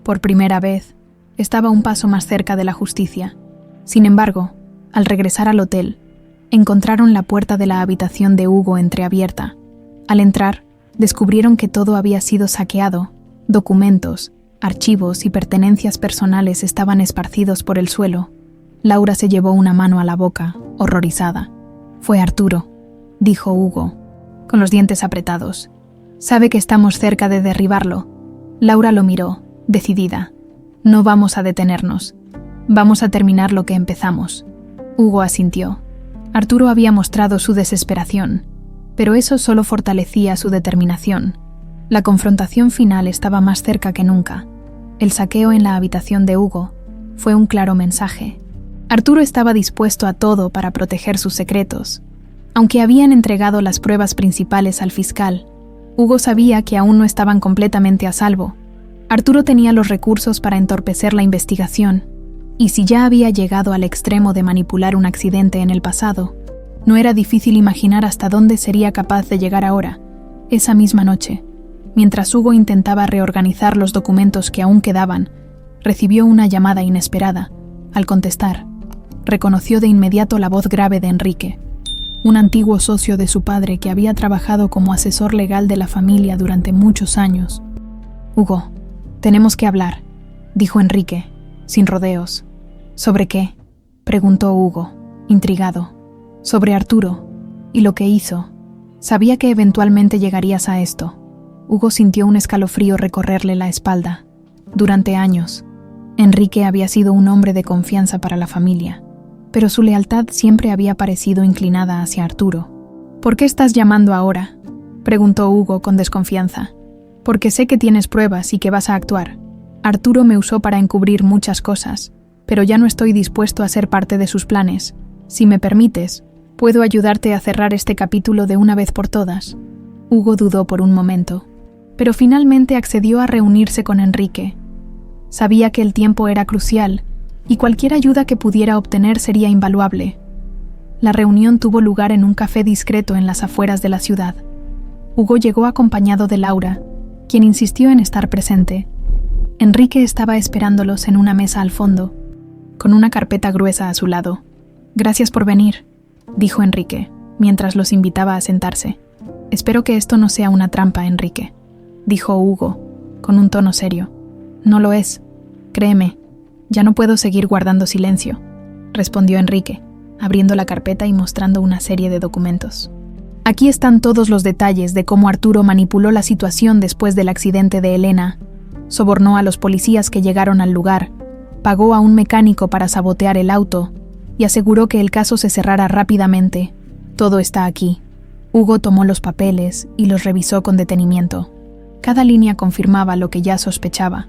Por primera vez, estaba un paso más cerca de la justicia. Sin embargo, al regresar al hotel, encontraron la puerta de la habitación de Hugo entreabierta. Al entrar, descubrieron que todo había sido saqueado. Documentos, archivos y pertenencias personales estaban esparcidos por el suelo. Laura se llevó una mano a la boca, horrorizada. «Fue Arturo», dijo Hugo, con los dientes apretados. «Sabe que estamos cerca de derribarlo». Laura lo miró, decidida. «No vamos a detenernos. Vamos a terminar lo que empezamos». Hugo asintió. Arturo había mostrado su desesperación, pero eso solo fortalecía su determinación. La confrontación final estaba más cerca que nunca. El saqueo en la habitación de Hugo fue un claro mensaje. Arturo estaba dispuesto a todo para proteger sus secretos. Aunque habían entregado las pruebas principales al fiscal, Hugo sabía que aún no estaban completamente a salvo. Arturo tenía los recursos para entorpecer la investigación, y si ya había llegado al extremo de manipular un accidente en el pasado, no era difícil imaginar hasta dónde sería capaz de llegar ahora. Esa misma noche, mientras Hugo intentaba reorganizar los documentos que aún quedaban, recibió una llamada inesperada. Al contestar, reconoció de inmediato la voz grave de Enrique, un antiguo socio de su padre que había trabajado como asesor legal de la familia durante muchos años. «Hugo, tenemos que hablar», dijo Enrique, sin rodeos. «¿Sobre qué?», preguntó Hugo, intrigado. «Sobre Arturo y lo que hizo. Sabía que eventualmente llegarías a esto». Hugo sintió un escalofrío recorrerle la espalda. Durante años, Enrique había sido un hombre de confianza para la familia, pero su lealtad siempre había parecido inclinada hacia Arturo. «¿Por qué estás llamando ahora?», preguntó Hugo con desconfianza. «Porque sé que tienes pruebas y que vas a actuar. Arturo me usó para encubrir muchas cosas, pero ya no estoy dispuesto a ser parte de sus planes. Si me permites, puedo ayudarte a cerrar este capítulo de una vez por todas». Hugo dudó por un momento, pero finalmente accedió a reunirse con Enrique. Sabía que el tiempo era crucial y cualquier ayuda que pudiera obtener sería invaluable. La reunión tuvo lugar en un café discreto en las afueras de la ciudad. Hugo llegó acompañado de Laura, quien insistió en estar presente. Enrique estaba esperándolos en una mesa al fondo, con una carpeta gruesa a su lado. «Gracias por venir», dijo Enrique, mientras los invitaba a sentarse. «Espero que esto no sea una trampa, Enrique», dijo Hugo, con un tono serio. «No lo es. Créeme, ya no puedo seguir guardando silencio», respondió Enrique, abriendo la carpeta y mostrando una serie de documentos. «Aquí están todos los detalles de cómo Arturo manipuló la situación después del accidente de Elena. Sobornó a los policías que llegaron al lugar, pagó a un mecánico para sabotear el auto y aseguró que el caso se cerrara rápidamente. Todo está aquí». Hugo tomó los papeles y los revisó con detenimiento. Cada línea confirmaba lo que ya sospechaba,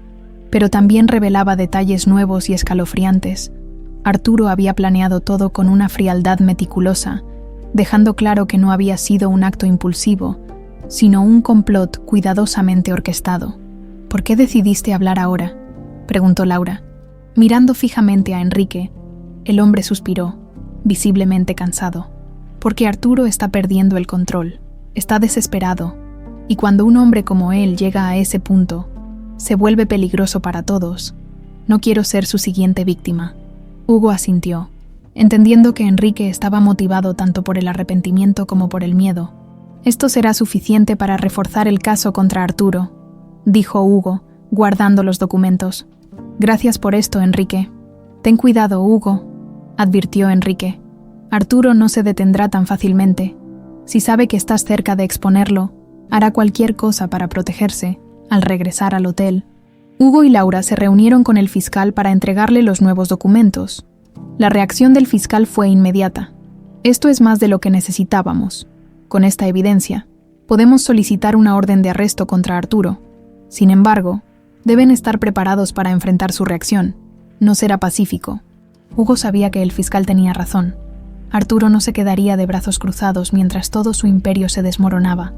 pero también revelaba detalles nuevos y escalofriantes. Arturo había planeado todo con una frialdad meticulosa, dejando claro que no había sido un acto impulsivo, sino un complot cuidadosamente orquestado. «¿Por qué decidiste hablar ahora?», preguntó Laura. Mirando fijamente a Enrique, el hombre suspiró, visiblemente cansado. «Porque Arturo está perdiendo el control, está desesperado, y cuando un hombre como él llega a ese punto, se vuelve peligroso para todos. No quiero ser su siguiente víctima». Hugo asintió, entendiendo que Enrique estaba motivado tanto por el arrepentimiento como por el miedo. «Esto será suficiente para reforzar el caso contra Arturo», dijo Hugo, guardando los documentos. «Gracias por esto, Enrique». «Ten cuidado, Hugo», advirtió Enrique. «Arturo no se detendrá tan fácilmente. Si sabe que estás cerca de exponerlo, hará cualquier cosa para protegerse». Al regresar al hotel, Hugo y Laura se reunieron con el fiscal para entregarle los nuevos documentos. La reacción del fiscal fue inmediata. Esto es más de lo que necesitábamos. Con esta evidencia, podemos solicitar una orden de arresto contra Arturo. Sin embargo, deben estar preparados para enfrentar su reacción. No será pacífico. Hugo sabía que el fiscal tenía razón. Arturo no se quedaría de brazos cruzados mientras todo su imperio se desmoronaba,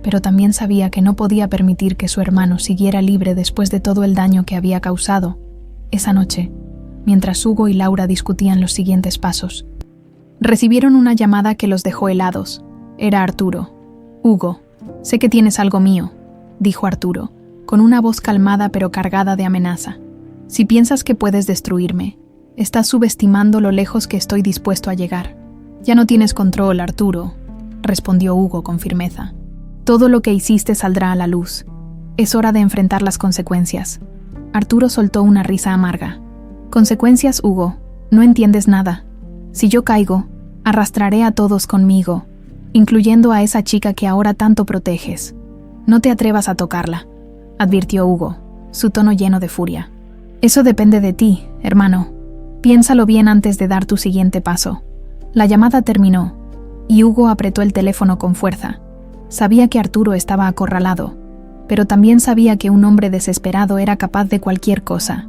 pero también sabía que no podía permitir que su hermano siguiera libre después de todo el daño que había causado. Esa noche, mientras Hugo y Laura discutían los siguientes pasos, recibieron una llamada que los dejó helados. Era Arturo. «Hugo, sé que tienes algo mío», dijo Arturo, con una voz calmada pero cargada de amenaza. «Si piensas que puedes destruirme, estás subestimando lo lejos que estoy dispuesto a llegar». «Ya no tienes control, Arturo», respondió Hugo con firmeza. «Todo lo que hiciste saldrá a la luz. Es hora de enfrentar las consecuencias». Arturo soltó una risa amarga. «¿Consecuencias, Hugo? No entiendes nada. Si yo caigo, arrastraré a todos conmigo, incluyendo a esa chica que ahora tanto proteges. No te atrevas a tocarla», advirtió Hugo, su tono lleno de furia. «Eso depende de ti, hermano. Piénsalo bien antes de dar tu siguiente paso». La llamada terminó, y Hugo apretó el teléfono con fuerza. Sabía que Arturo estaba acorralado, pero también sabía que un hombre desesperado era capaz de cualquier cosa.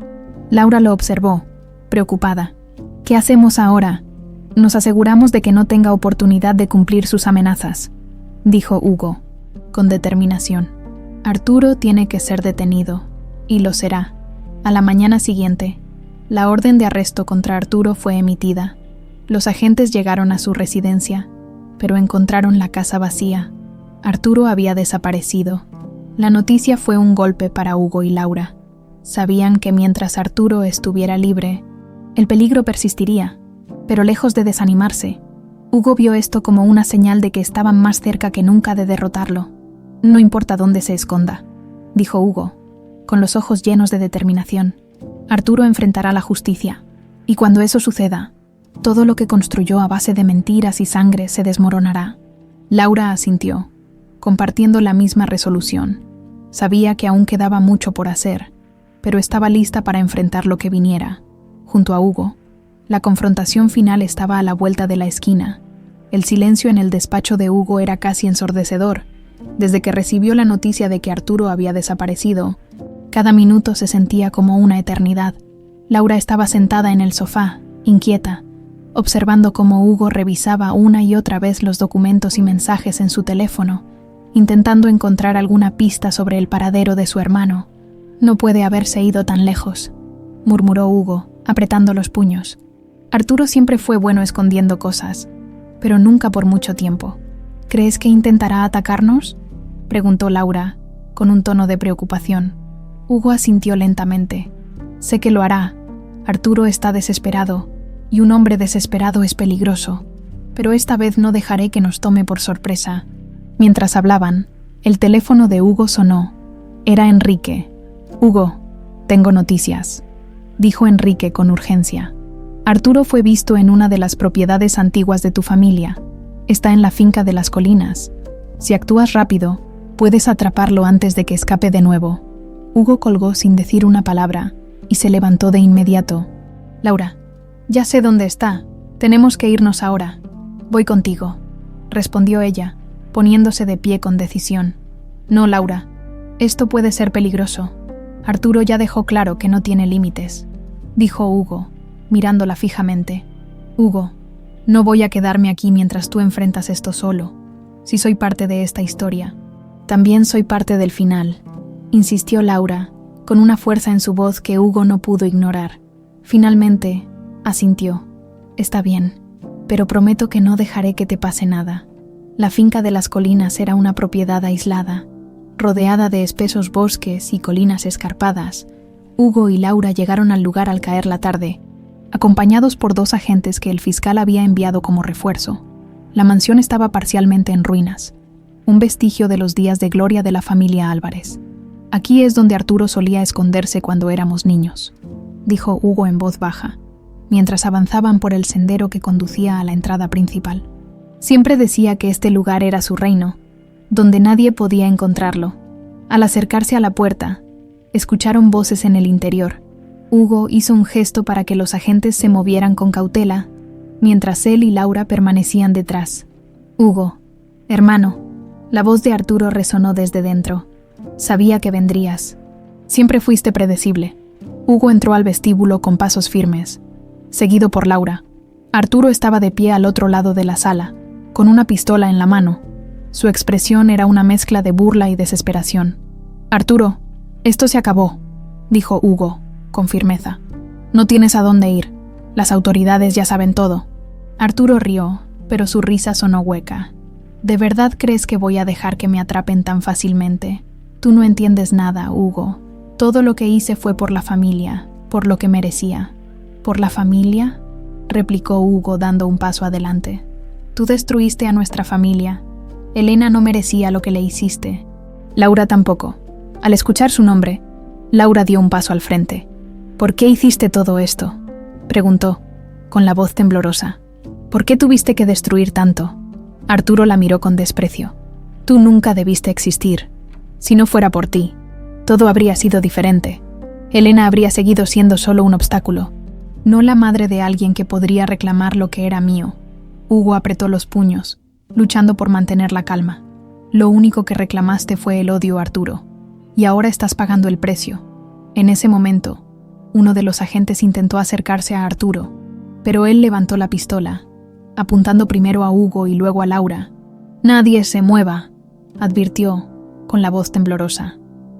Laura lo observó, preocupada. «¿Qué hacemos ahora? Nos aseguramos de que no tenga oportunidad de cumplir sus amenazas», dijo Hugo, con determinación. «Arturo tiene que ser detenido, y lo será». A la mañana siguiente, la orden de arresto contra Arturo fue emitida. Los agentes llegaron a su residencia, pero encontraron la casa vacía. Arturo había desaparecido. La noticia fue un golpe para Hugo y Laura. Sabían que mientras Arturo estuviera libre, el peligro persistiría, pero lejos de desanimarse, Hugo vio esto como una señal de que estaban más cerca que nunca de derrotarlo. «No importa dónde se esconda», dijo Hugo, con los ojos llenos de determinación. «Arturo enfrentará la justicia, y cuando eso suceda, todo lo que construyó a base de mentiras y sangre se desmoronará». Laura asintió, compartiendo la misma resolución. Sabía que aún quedaba mucho por hacer, pero estaba lista para enfrentar lo que viniera. Junto a Hugo, la confrontación final estaba a la vuelta de la esquina. El silencio en el despacho de Hugo era casi ensordecedor. Desde que recibió la noticia de que Arturo había desaparecido, cada minuto se sentía como una eternidad. Laura estaba sentada en el sofá, inquieta, observando cómo Hugo revisaba una y otra vez los documentos y mensajes en su teléfono, intentando encontrar alguna pista sobre el paradero de su hermano. «No puede haberse ido tan lejos», murmuró Hugo, apretando los puños. «Arturo siempre fue bueno escondiendo cosas, pero nunca por mucho tiempo». «¿Crees que intentará atacarnos?», preguntó Laura, con un tono de preocupación. Hugo asintió lentamente. «Sé que lo hará. Arturo está desesperado, y un hombre desesperado es peligroso, pero esta vez no dejaré que nos tome por sorpresa». Mientras hablaban, el teléfono de Hugo sonó. Era Enrique. «Hugo, tengo noticias», dijo Enrique con urgencia. «Arturo fue visto en una de las propiedades antiguas de tu familia. Está en la finca de las colinas. Si actúas rápido, puedes atraparlo antes de que escape de nuevo». Hugo colgó sin decir una palabra y se levantó de inmediato. «Laura, ya sé dónde está. Tenemos que irnos ahora. Voy contigo», respondió ella, poniéndose de pie con decisión. «No, Laura. Esto puede ser peligroso. Arturo ya dejó claro que no tiene límites», dijo Hugo, mirándola fijamente. «Hugo, no voy a quedarme aquí mientras tú enfrentas esto solo. Si soy parte de esta historia, también soy parte del final», insistió Laura, con una fuerza en su voz que Hugo no pudo ignorar. Finalmente, asintió. «Está bien, pero prometo que no dejaré que te pase nada». La finca de las colinas era una propiedad aislada, rodeada de espesos bosques y colinas escarpadas. Hugo y Laura llegaron al lugar al caer la tarde, acompañados por 2 agentes que el fiscal había enviado como refuerzo. La mansión estaba parcialmente en ruinas, un vestigio de los días de gloria de la familia Álvarez. «Aquí es donde Arturo solía esconderse cuando éramos niños», dijo Hugo en voz baja, mientras avanzaban por el sendero que conducía a la entrada principal. Siempre decía que este lugar era su reino, donde nadie podía encontrarlo. Al acercarse a la puerta, Escucharon voces en el interior. Hugo hizo un gesto para que los agentes se movieran con cautela, mientras él y Laura permanecían detrás. «Hugo, hermano», la voz de Arturo resonó desde dentro. «Sabía que vendrías. Siempre fuiste predecible». Hugo entró al vestíbulo con pasos firmes, seguido por Laura. Arturo estaba de pie al otro lado de la sala, con una pistola en la mano. Su expresión era una mezcla de burla y desesperación. «Arturo, esto se acabó», dijo Hugo, con firmeza. «No tienes a dónde ir. Las autoridades ya saben todo». Arturo rió, pero su risa sonó hueca. «¿De verdad crees que voy a dejar que me atrapen tan fácilmente? Tú no entiendes nada, Hugo. Todo lo que hice fue por la familia, por lo que merecía». «¿Por la familia?», replicó Hugo dando un paso adelante. «Tú destruiste a nuestra familia. Elena no merecía lo que le hiciste. Laura tampoco». Al escuchar su nombre, Laura dio un paso al frente. «¿Por qué hiciste todo esto?», preguntó, con la voz temblorosa. «¿Por qué tuviste que destruir tanto?». Arturo la miró con desprecio. «Tú nunca debiste existir. Si no fuera por ti, todo habría sido diferente. Elena habría seguido siendo solo un obstáculo, no la madre de alguien que podría reclamar lo que era mío». Hugo apretó los puños, luchando por mantener la calma. «Lo único que reclamaste fue el odio, Arturo. Y ahora estás pagando el precio». En ese momento, uno de los agentes intentó acercarse a Arturo, pero él levantó la pistola, apuntando primero a Hugo y luego a Laura. «Nadie se mueva», advirtió, con la voz temblorosa.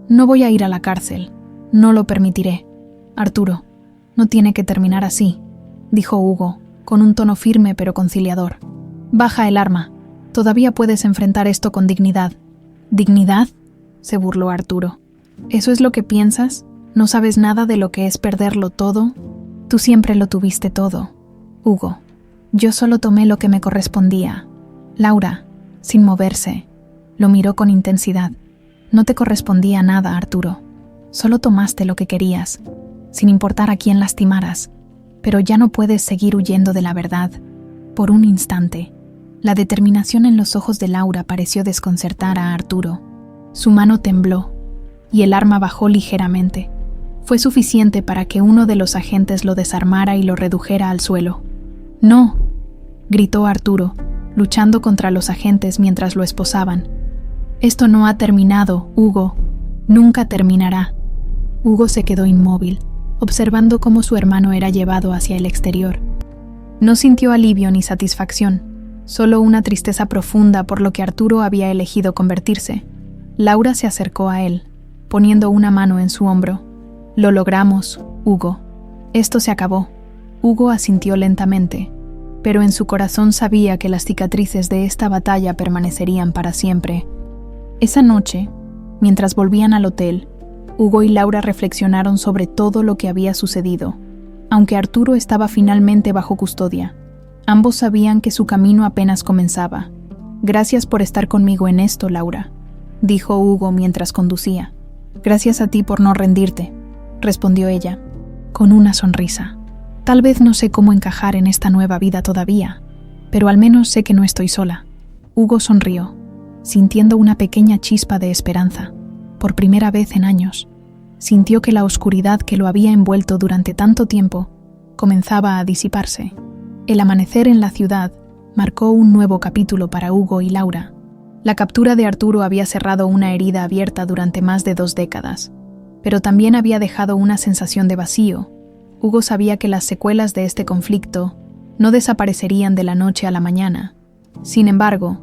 «No voy a ir a la cárcel. No lo permitiré». «Arturo, no tiene que terminar así», dijo Hugo, con un tono firme pero conciliador. «Baja el arma. Todavía puedes enfrentar esto con dignidad». «¿Dignidad?», se burló Arturo. «¿Eso es lo que piensas? ¿No sabes nada de lo que es perderlo todo? Tú siempre lo tuviste todo, Hugo. Yo solo tomé lo que me correspondía». Laura, sin moverse, lo miró con intensidad. «No te correspondía nada, Arturo. Solo tomaste lo que querías, sin importar a quién lastimaras. Pero ya no puedes seguir huyendo de la verdad. Por un instante». La determinación en los ojos de Laura pareció desconcertar a Arturo. Su mano tembló, y el arma bajó ligeramente. Fue suficiente para que uno de los agentes lo desarmara y lo redujera al suelo. «No», gritó Arturo, luchando contra los agentes mientras lo esposaban. «Esto no ha terminado, Hugo. Nunca terminará». Hugo se quedó inmóvil, observando cómo su hermano era llevado hacia el exterior. No sintió alivio ni satisfacción, solo una tristeza profunda por lo que Arturo había elegido convertirse. Laura se acercó a él, poniendo una mano en su hombro. «Lo logramos, Hugo. Esto se acabó». Hugo asintió lentamente, pero en su corazón sabía que las cicatrices de esta batalla permanecerían para siempre. Esa noche, mientras volvían al hotel, Hugo y Laura reflexionaron sobre todo lo que había sucedido. Aunque Arturo estaba finalmente bajo custodia, ambos sabían que su camino apenas comenzaba. «Gracias por estar conmigo en esto, Laura», dijo Hugo mientras conducía. «Gracias a ti por no rendirte», respondió ella, con una sonrisa. «Tal vez no sé cómo encajar en esta nueva vida todavía, pero al menos sé que no estoy sola». Hugo sonrió, sintiendo una pequeña chispa de esperanza. Por primera vez en años, sintió que la oscuridad que lo había envuelto durante tanto tiempo comenzaba a disiparse. El amanecer en la ciudad marcó un nuevo capítulo para Hugo y Laura. La captura de Arturo había cerrado una herida abierta durante más de 2 décadas, pero también había dejado una sensación de vacío. Hugo sabía que las secuelas de este conflicto no desaparecerían de la noche a la mañana. Sin embargo,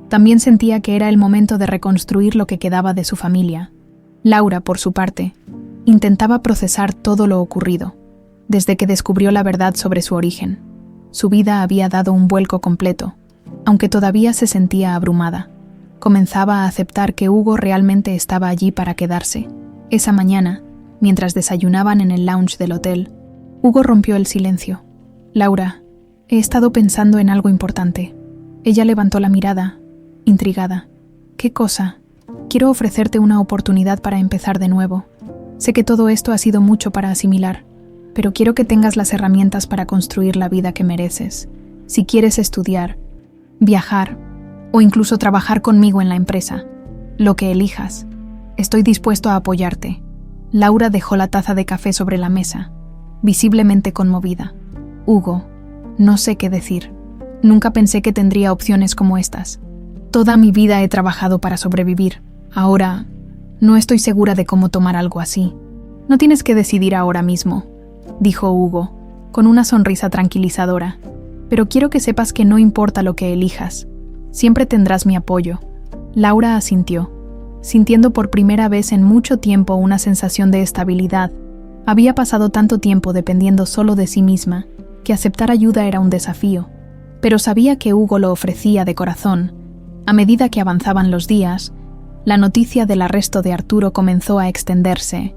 también sentía que era el momento de reconstruir lo que quedaba de su familia. Laura, por su parte, intentaba procesar todo lo ocurrido, desde que descubrió la verdad sobre su origen. Su vida había dado un vuelco completo, aunque todavía se sentía abrumada. Comenzaba a aceptar que Hugo realmente estaba allí para quedarse. Esa mañana, mientras desayunaban en el lounge del hotel, Hugo rompió el silencio. «Laura, he estado pensando en algo importante». Ella levantó la mirada, intrigada. «¿Qué cosa?» «Quiero ofrecerte una oportunidad para empezar de nuevo. Sé que todo esto ha sido mucho para asimilar, pero quiero que tengas las herramientas para construir la vida que mereces. Si quieres estudiar, viajar o incluso trabajar conmigo en la empresa, lo que elijas, estoy dispuesto a apoyarte». Laura dejó la taza de café sobre la mesa, visiblemente conmovida. Hugo, no sé qué decir. Nunca pensé que tendría opciones como estas. Toda mi vida he trabajado para sobrevivir. Ahora, no estoy segura de cómo tomar algo así. No tienes que decidir ahora mismo, dijo Hugo, con una sonrisa tranquilizadora. Pero quiero que sepas que no importa lo que elijas. Siempre tendrás mi apoyo. Laura asintió, sintiendo por primera vez en mucho tiempo una sensación de estabilidad. Había pasado tanto tiempo dependiendo solo de sí misma, que aceptar ayuda era un desafío. Pero sabía que Hugo lo ofrecía de corazón. A medida que avanzaban los días, la noticia del arresto de Arturo comenzó a extenderse.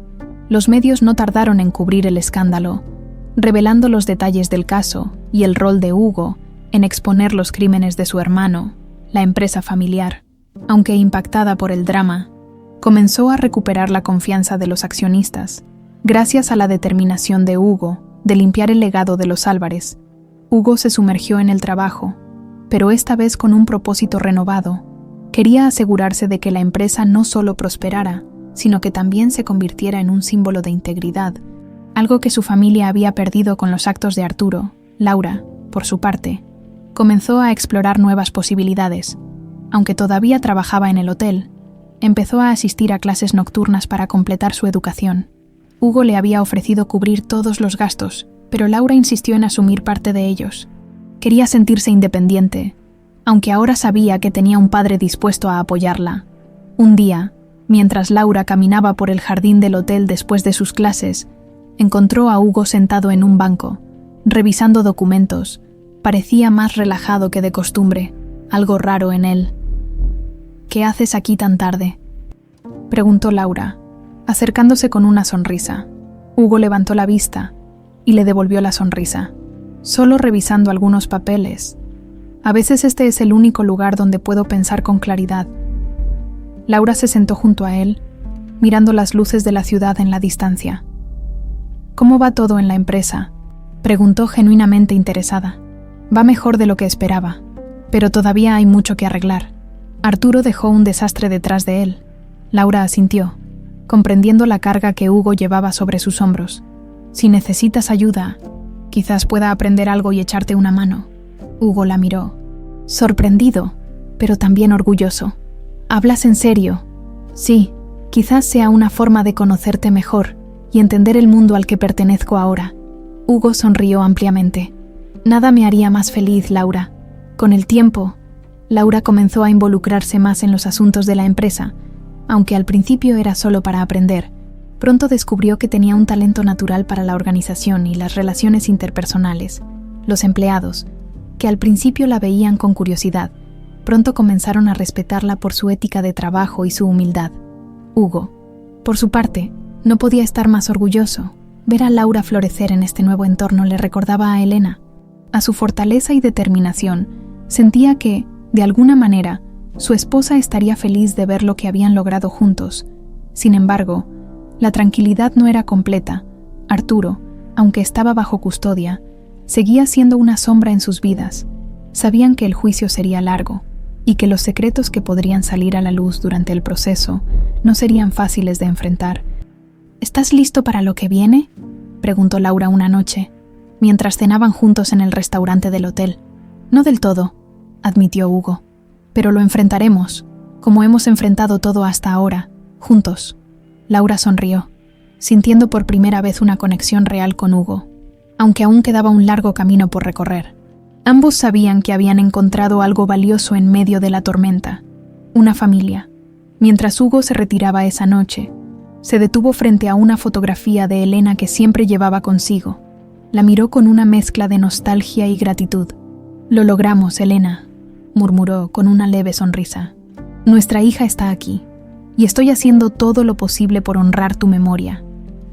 Los medios no tardaron en cubrir el escándalo, revelando los detalles del caso y el rol de Hugo en exponer los crímenes de su hermano, la empresa familiar. Aunque impactada por el drama, comenzó a recuperar la confianza de los accionistas, gracias a la determinación de Hugo de limpiar el legado de los Álvarez. Hugo se sumergió en el trabajo, pero esta vez con un propósito renovado. Quería asegurarse de que la empresa no solo prosperara, sino que también se convirtiera en un símbolo de integridad, algo que su familia había perdido con los actos de Arturo. Laura, por su parte, comenzó a explorar nuevas posibilidades. Aunque todavía trabajaba en el hotel, empezó a asistir a clases nocturnas para completar su educación. Hugo le había ofrecido cubrir todos los gastos, pero Laura insistió en asumir parte de ellos. Quería sentirse independiente, aunque ahora sabía que tenía un padre dispuesto a apoyarla. Un día, mientras Laura caminaba por el jardín del hotel después de sus clases, encontró a Hugo sentado en un banco, revisando documentos. Parecía más relajado que de costumbre, algo raro en él. ¿Qué haces aquí tan tarde?, preguntó Laura, acercándose con una sonrisa. Hugo levantó la vista y le devolvió la sonrisa. Solo revisando algunos papeles. A veces este es el único lugar donde puedo pensar con claridad. Laura se sentó junto a él, mirando las luces de la ciudad en la distancia. ¿Cómo va todo en la empresa?, preguntó genuinamente interesada. Va mejor de lo que esperaba, pero todavía hay mucho que arreglar. Arturo dejó un desastre detrás de él. Laura asintió, comprendiendo la carga que Hugo llevaba sobre sus hombros. Si necesitas ayuda, quizás pueda aprender algo y echarte una mano. Hugo la miró, sorprendido, pero también orgulloso. ¿Hablas en serio? Sí, quizás sea una forma de conocerte mejor y entender el mundo al que pertenezco ahora. Hugo sonrió ampliamente. Nada me haría más feliz, Laura. Con el tiempo, Laura comenzó a involucrarse más en los asuntos de la empresa, aunque al principio era solo para aprender. Pronto descubrió que tenía un talento natural para la organización y las relaciones interpersonales. Los empleados, que al principio la veían con curiosidad, pronto comenzaron a respetarla por su ética de trabajo y su humildad. Hugo, por su parte, no podía estar más orgulloso. Ver a Laura florecer en este nuevo entorno le recordaba a Elena. A su fortaleza y determinación, sentía que, de alguna manera, su esposa estaría feliz de ver lo que habían logrado juntos. Sin embargo, la tranquilidad no era completa. Arturo, aunque estaba bajo custodia, seguía siendo una sombra en sus vidas. Sabían que el juicio sería largo y que los secretos que podrían salir a la luz durante el proceso no serían fáciles de enfrentar. ¿Estás listo para lo que viene?, preguntó Laura una noche, mientras cenaban juntos en el restaurante del hotel. No del todo, admitió Hugo, pero lo enfrentaremos, como hemos enfrentado todo hasta ahora, juntos. Laura sonrió, sintiendo por primera vez una conexión real con Hugo, aunque aún quedaba un largo camino por recorrer. Ambos sabían que habían encontrado algo valioso en medio de la tormenta, una familia. Mientras Hugo se retiraba esa noche, se detuvo frente a una fotografía de Elena que siempre llevaba consigo. La miró con una mezcla de nostalgia y gratitud. «Lo logramos, Elena», murmuró con una leve sonrisa. «Nuestra hija está aquí, y estoy haciendo todo lo posible por honrar tu memoria.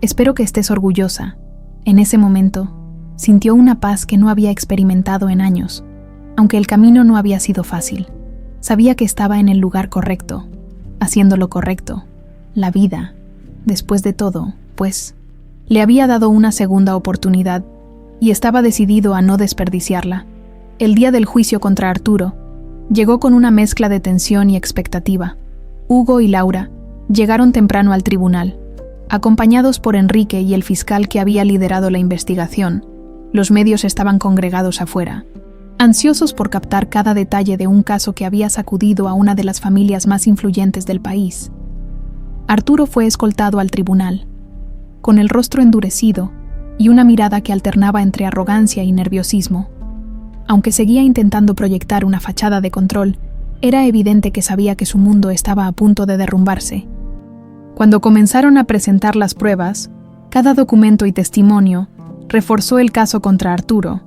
Espero que estés orgullosa». En ese momento, sintió una paz que no había experimentado en años, aunque el camino no había sido fácil. Sabía que estaba en el lugar correcto, haciendo lo correcto. La vida, después de todo, pues, le había dado una segunda oportunidad y estaba decidido a no desperdiciarla. El día del juicio contra Arturo llegó con una mezcla de tensión y expectativa. Hugo y Laura llegaron temprano al tribunal, Acompañados por Enrique y el fiscal que había liderado la investigación, los medios estaban congregados afuera, ansiosos por captar cada detalle de un caso que había sacudido a una de las familias más influyentes del país. Arturo fue escoltado al tribunal, con el rostro endurecido y una mirada que alternaba entre arrogancia y nerviosismo. Aunque seguía intentando proyectar una fachada de control, era evidente que sabía que su mundo estaba a punto de derrumbarse. Cuando comenzaron a presentar las pruebas, cada documento y testimonio reforzó el caso contra Arturo: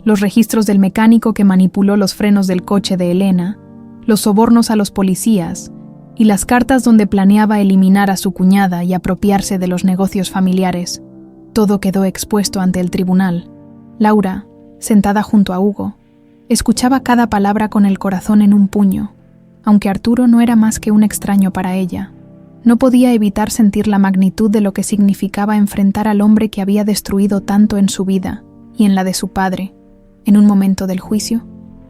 los registros del mecánico que manipuló los frenos del coche de Elena, los sobornos a los policías y las cartas donde planeaba eliminar a su cuñada y apropiarse de los negocios familiares. Todo quedó expuesto ante el tribunal. Laura, sentada junto a Hugo, escuchaba cada palabra con el corazón en un puño. Aunque Arturo no era más que un extraño para ella, no podía evitar sentir la magnitud de lo que significaba enfrentar al hombre que había destruido tanto en su vida y en la de su padre. En un momento del juicio,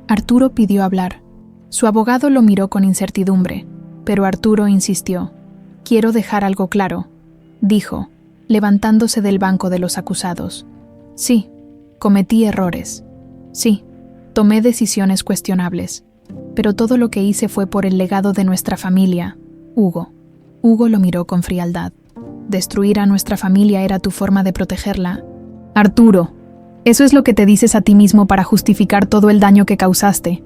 Arturo pidió hablar. Su abogado lo miró con incertidumbre, pero Arturo insistió. «Quiero dejar algo claro», dijo, levantándose del banco de los acusados. «Sí, cometí errores. Sí, tomé decisiones cuestionables. Pero todo lo que hice fue por el legado de nuestra familia, Hugo». Hugo lo miró con frialdad. «¿Destruir a nuestra familia era tu forma de protegerla?» «Arturo, eso es lo que te dices a ti mismo para justificar todo el daño que causaste».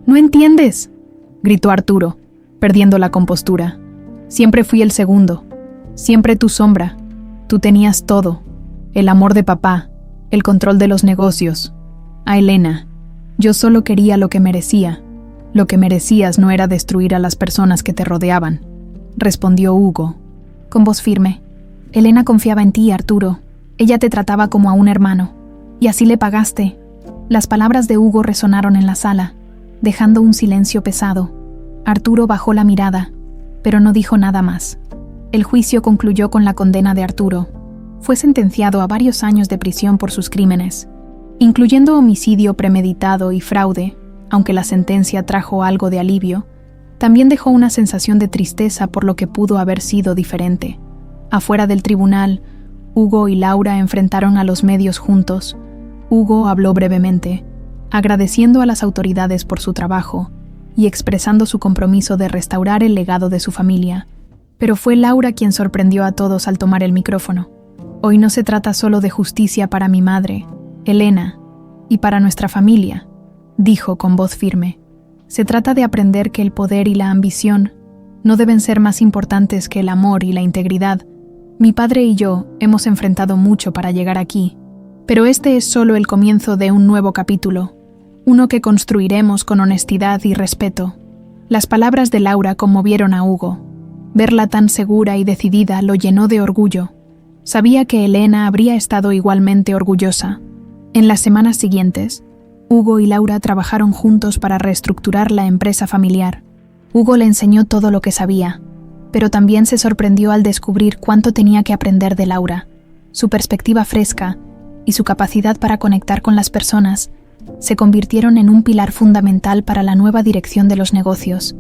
«¿No entiendes?», gritó Arturo, perdiendo la compostura. «Siempre fui el segundo, siempre tu sombra. Tú tenías todo: el amor de papá, el control de los negocios. A Elena, yo solo quería lo que merecía. Lo que merecías no era destruir a las personas que te rodeaban», respondió Hugo, con voz firme. «Elena confiaba en ti, Arturo. Ella te trataba como a un hermano. Y así le pagaste». Las palabras de Hugo resonaron en la sala, dejando un silencio pesado. Arturo bajó la mirada, pero no dijo nada más. El juicio concluyó con la condena de Arturo. Fue sentenciado a varios años de prisión por sus crímenes, incluyendo homicidio premeditado y fraude. Aunque la sentencia trajo algo de alivio, también dejó una sensación de tristeza por lo que pudo haber sido diferente. Afuera del tribunal, Hugo y Laura enfrentaron a los medios juntos. Hugo habló brevemente, agradeciendo a las autoridades por su trabajo y expresando su compromiso de restaurar el legado de su familia. Pero fue Laura quien sorprendió a todos al tomar el micrófono. «Hoy no se trata solo de justicia para mi madre, Elena, y para nuestra familia», dijo con voz firme. «Se trata de aprender que el poder y la ambición no deben ser más importantes que el amor y la integridad. Mi padre y yo hemos enfrentado mucho para llegar aquí, pero este es solo el comienzo de un nuevo capítulo, uno que construiremos con honestidad y respeto». Las palabras de Laura conmovieron a Hugo. Verla tan segura y decidida lo llenó de orgullo. Sabía que Elena habría estado igualmente orgullosa. En las semanas siguientes, Hugo y Laura trabajaron juntos para reestructurar la empresa familiar. Hugo le enseñó todo lo que sabía, pero también se sorprendió al descubrir cuánto tenía que aprender de Laura. Su perspectiva fresca y su capacidad para conectar con las personas se convirtieron en un pilar fundamental para la nueva dirección de los negocios.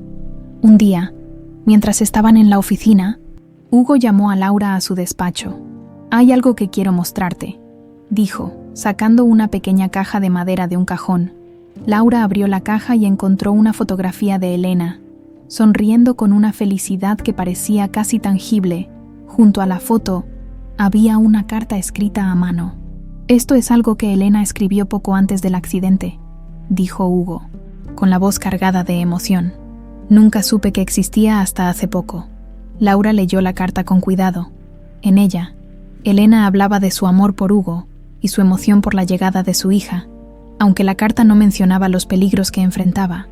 Un día, mientras estaban en la oficina, Hugo llamó a Laura a su despacho. «Hay algo que quiero mostrarte», dijo, sacando una pequeña caja de madera de un cajón. Laura abrió la caja y encontró una fotografía de Elena, sonriendo con una felicidad que parecía casi tangible. Junto a la foto había una carta escrita a mano. «Esto es algo que Elena escribió poco antes del accidente», dijo Hugo, con la voz cargada de emoción. «Nunca supe que existía hasta hace poco». Laura leyó la carta con cuidado. En ella, Elena hablaba de su amor por Hugo y su emoción por la llegada de su hija. Aunque la carta no mencionaba los peligros que enfrentaba,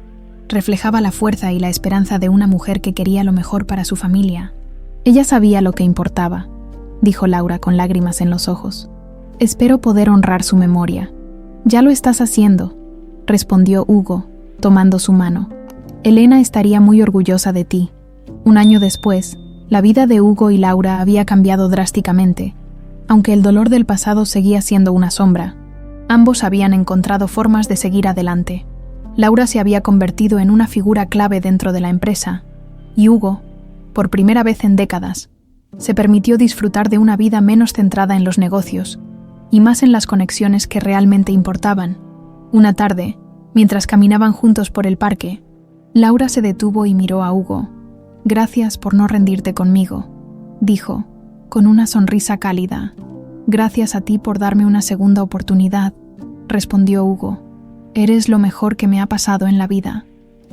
reflejaba la fuerza y la esperanza de una mujer que quería lo mejor para su familia. «Ella sabía lo que importaba», dijo Laura con lágrimas en los ojos. «Espero poder honrar su memoria». «Ya lo estás haciendo», respondió Hugo, tomando su mano. «Elena estaría muy orgullosa de ti». Un año después, la vida de Hugo y Laura había cambiado drásticamente. Aunque el dolor del pasado seguía siendo una sombra, ambos habían encontrado formas de seguir adelante. Laura se había convertido en una figura clave dentro de la empresa, y Hugo, por primera vez en décadas, Se permitió disfrutar de una vida menos centrada en los negocios y más en las conexiones que realmente importaban. Una tarde, mientras caminaban juntos por el parque, Laura se detuvo y miró a Hugo. «Gracias por no rendirte conmigo», dijo, con una sonrisa cálida. «Gracias a ti por darme una segunda oportunidad», respondió Hugo. «Eres lo mejor que me ha pasado en la vida».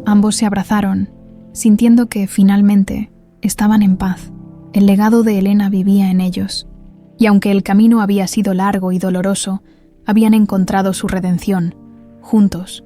Ambos se abrazaron, sintiendo que, finalmente, estaban en paz. El legado de Elena vivía en ellos. Y aunque el camino había sido largo y doloroso, habían encontrado su redención, juntos,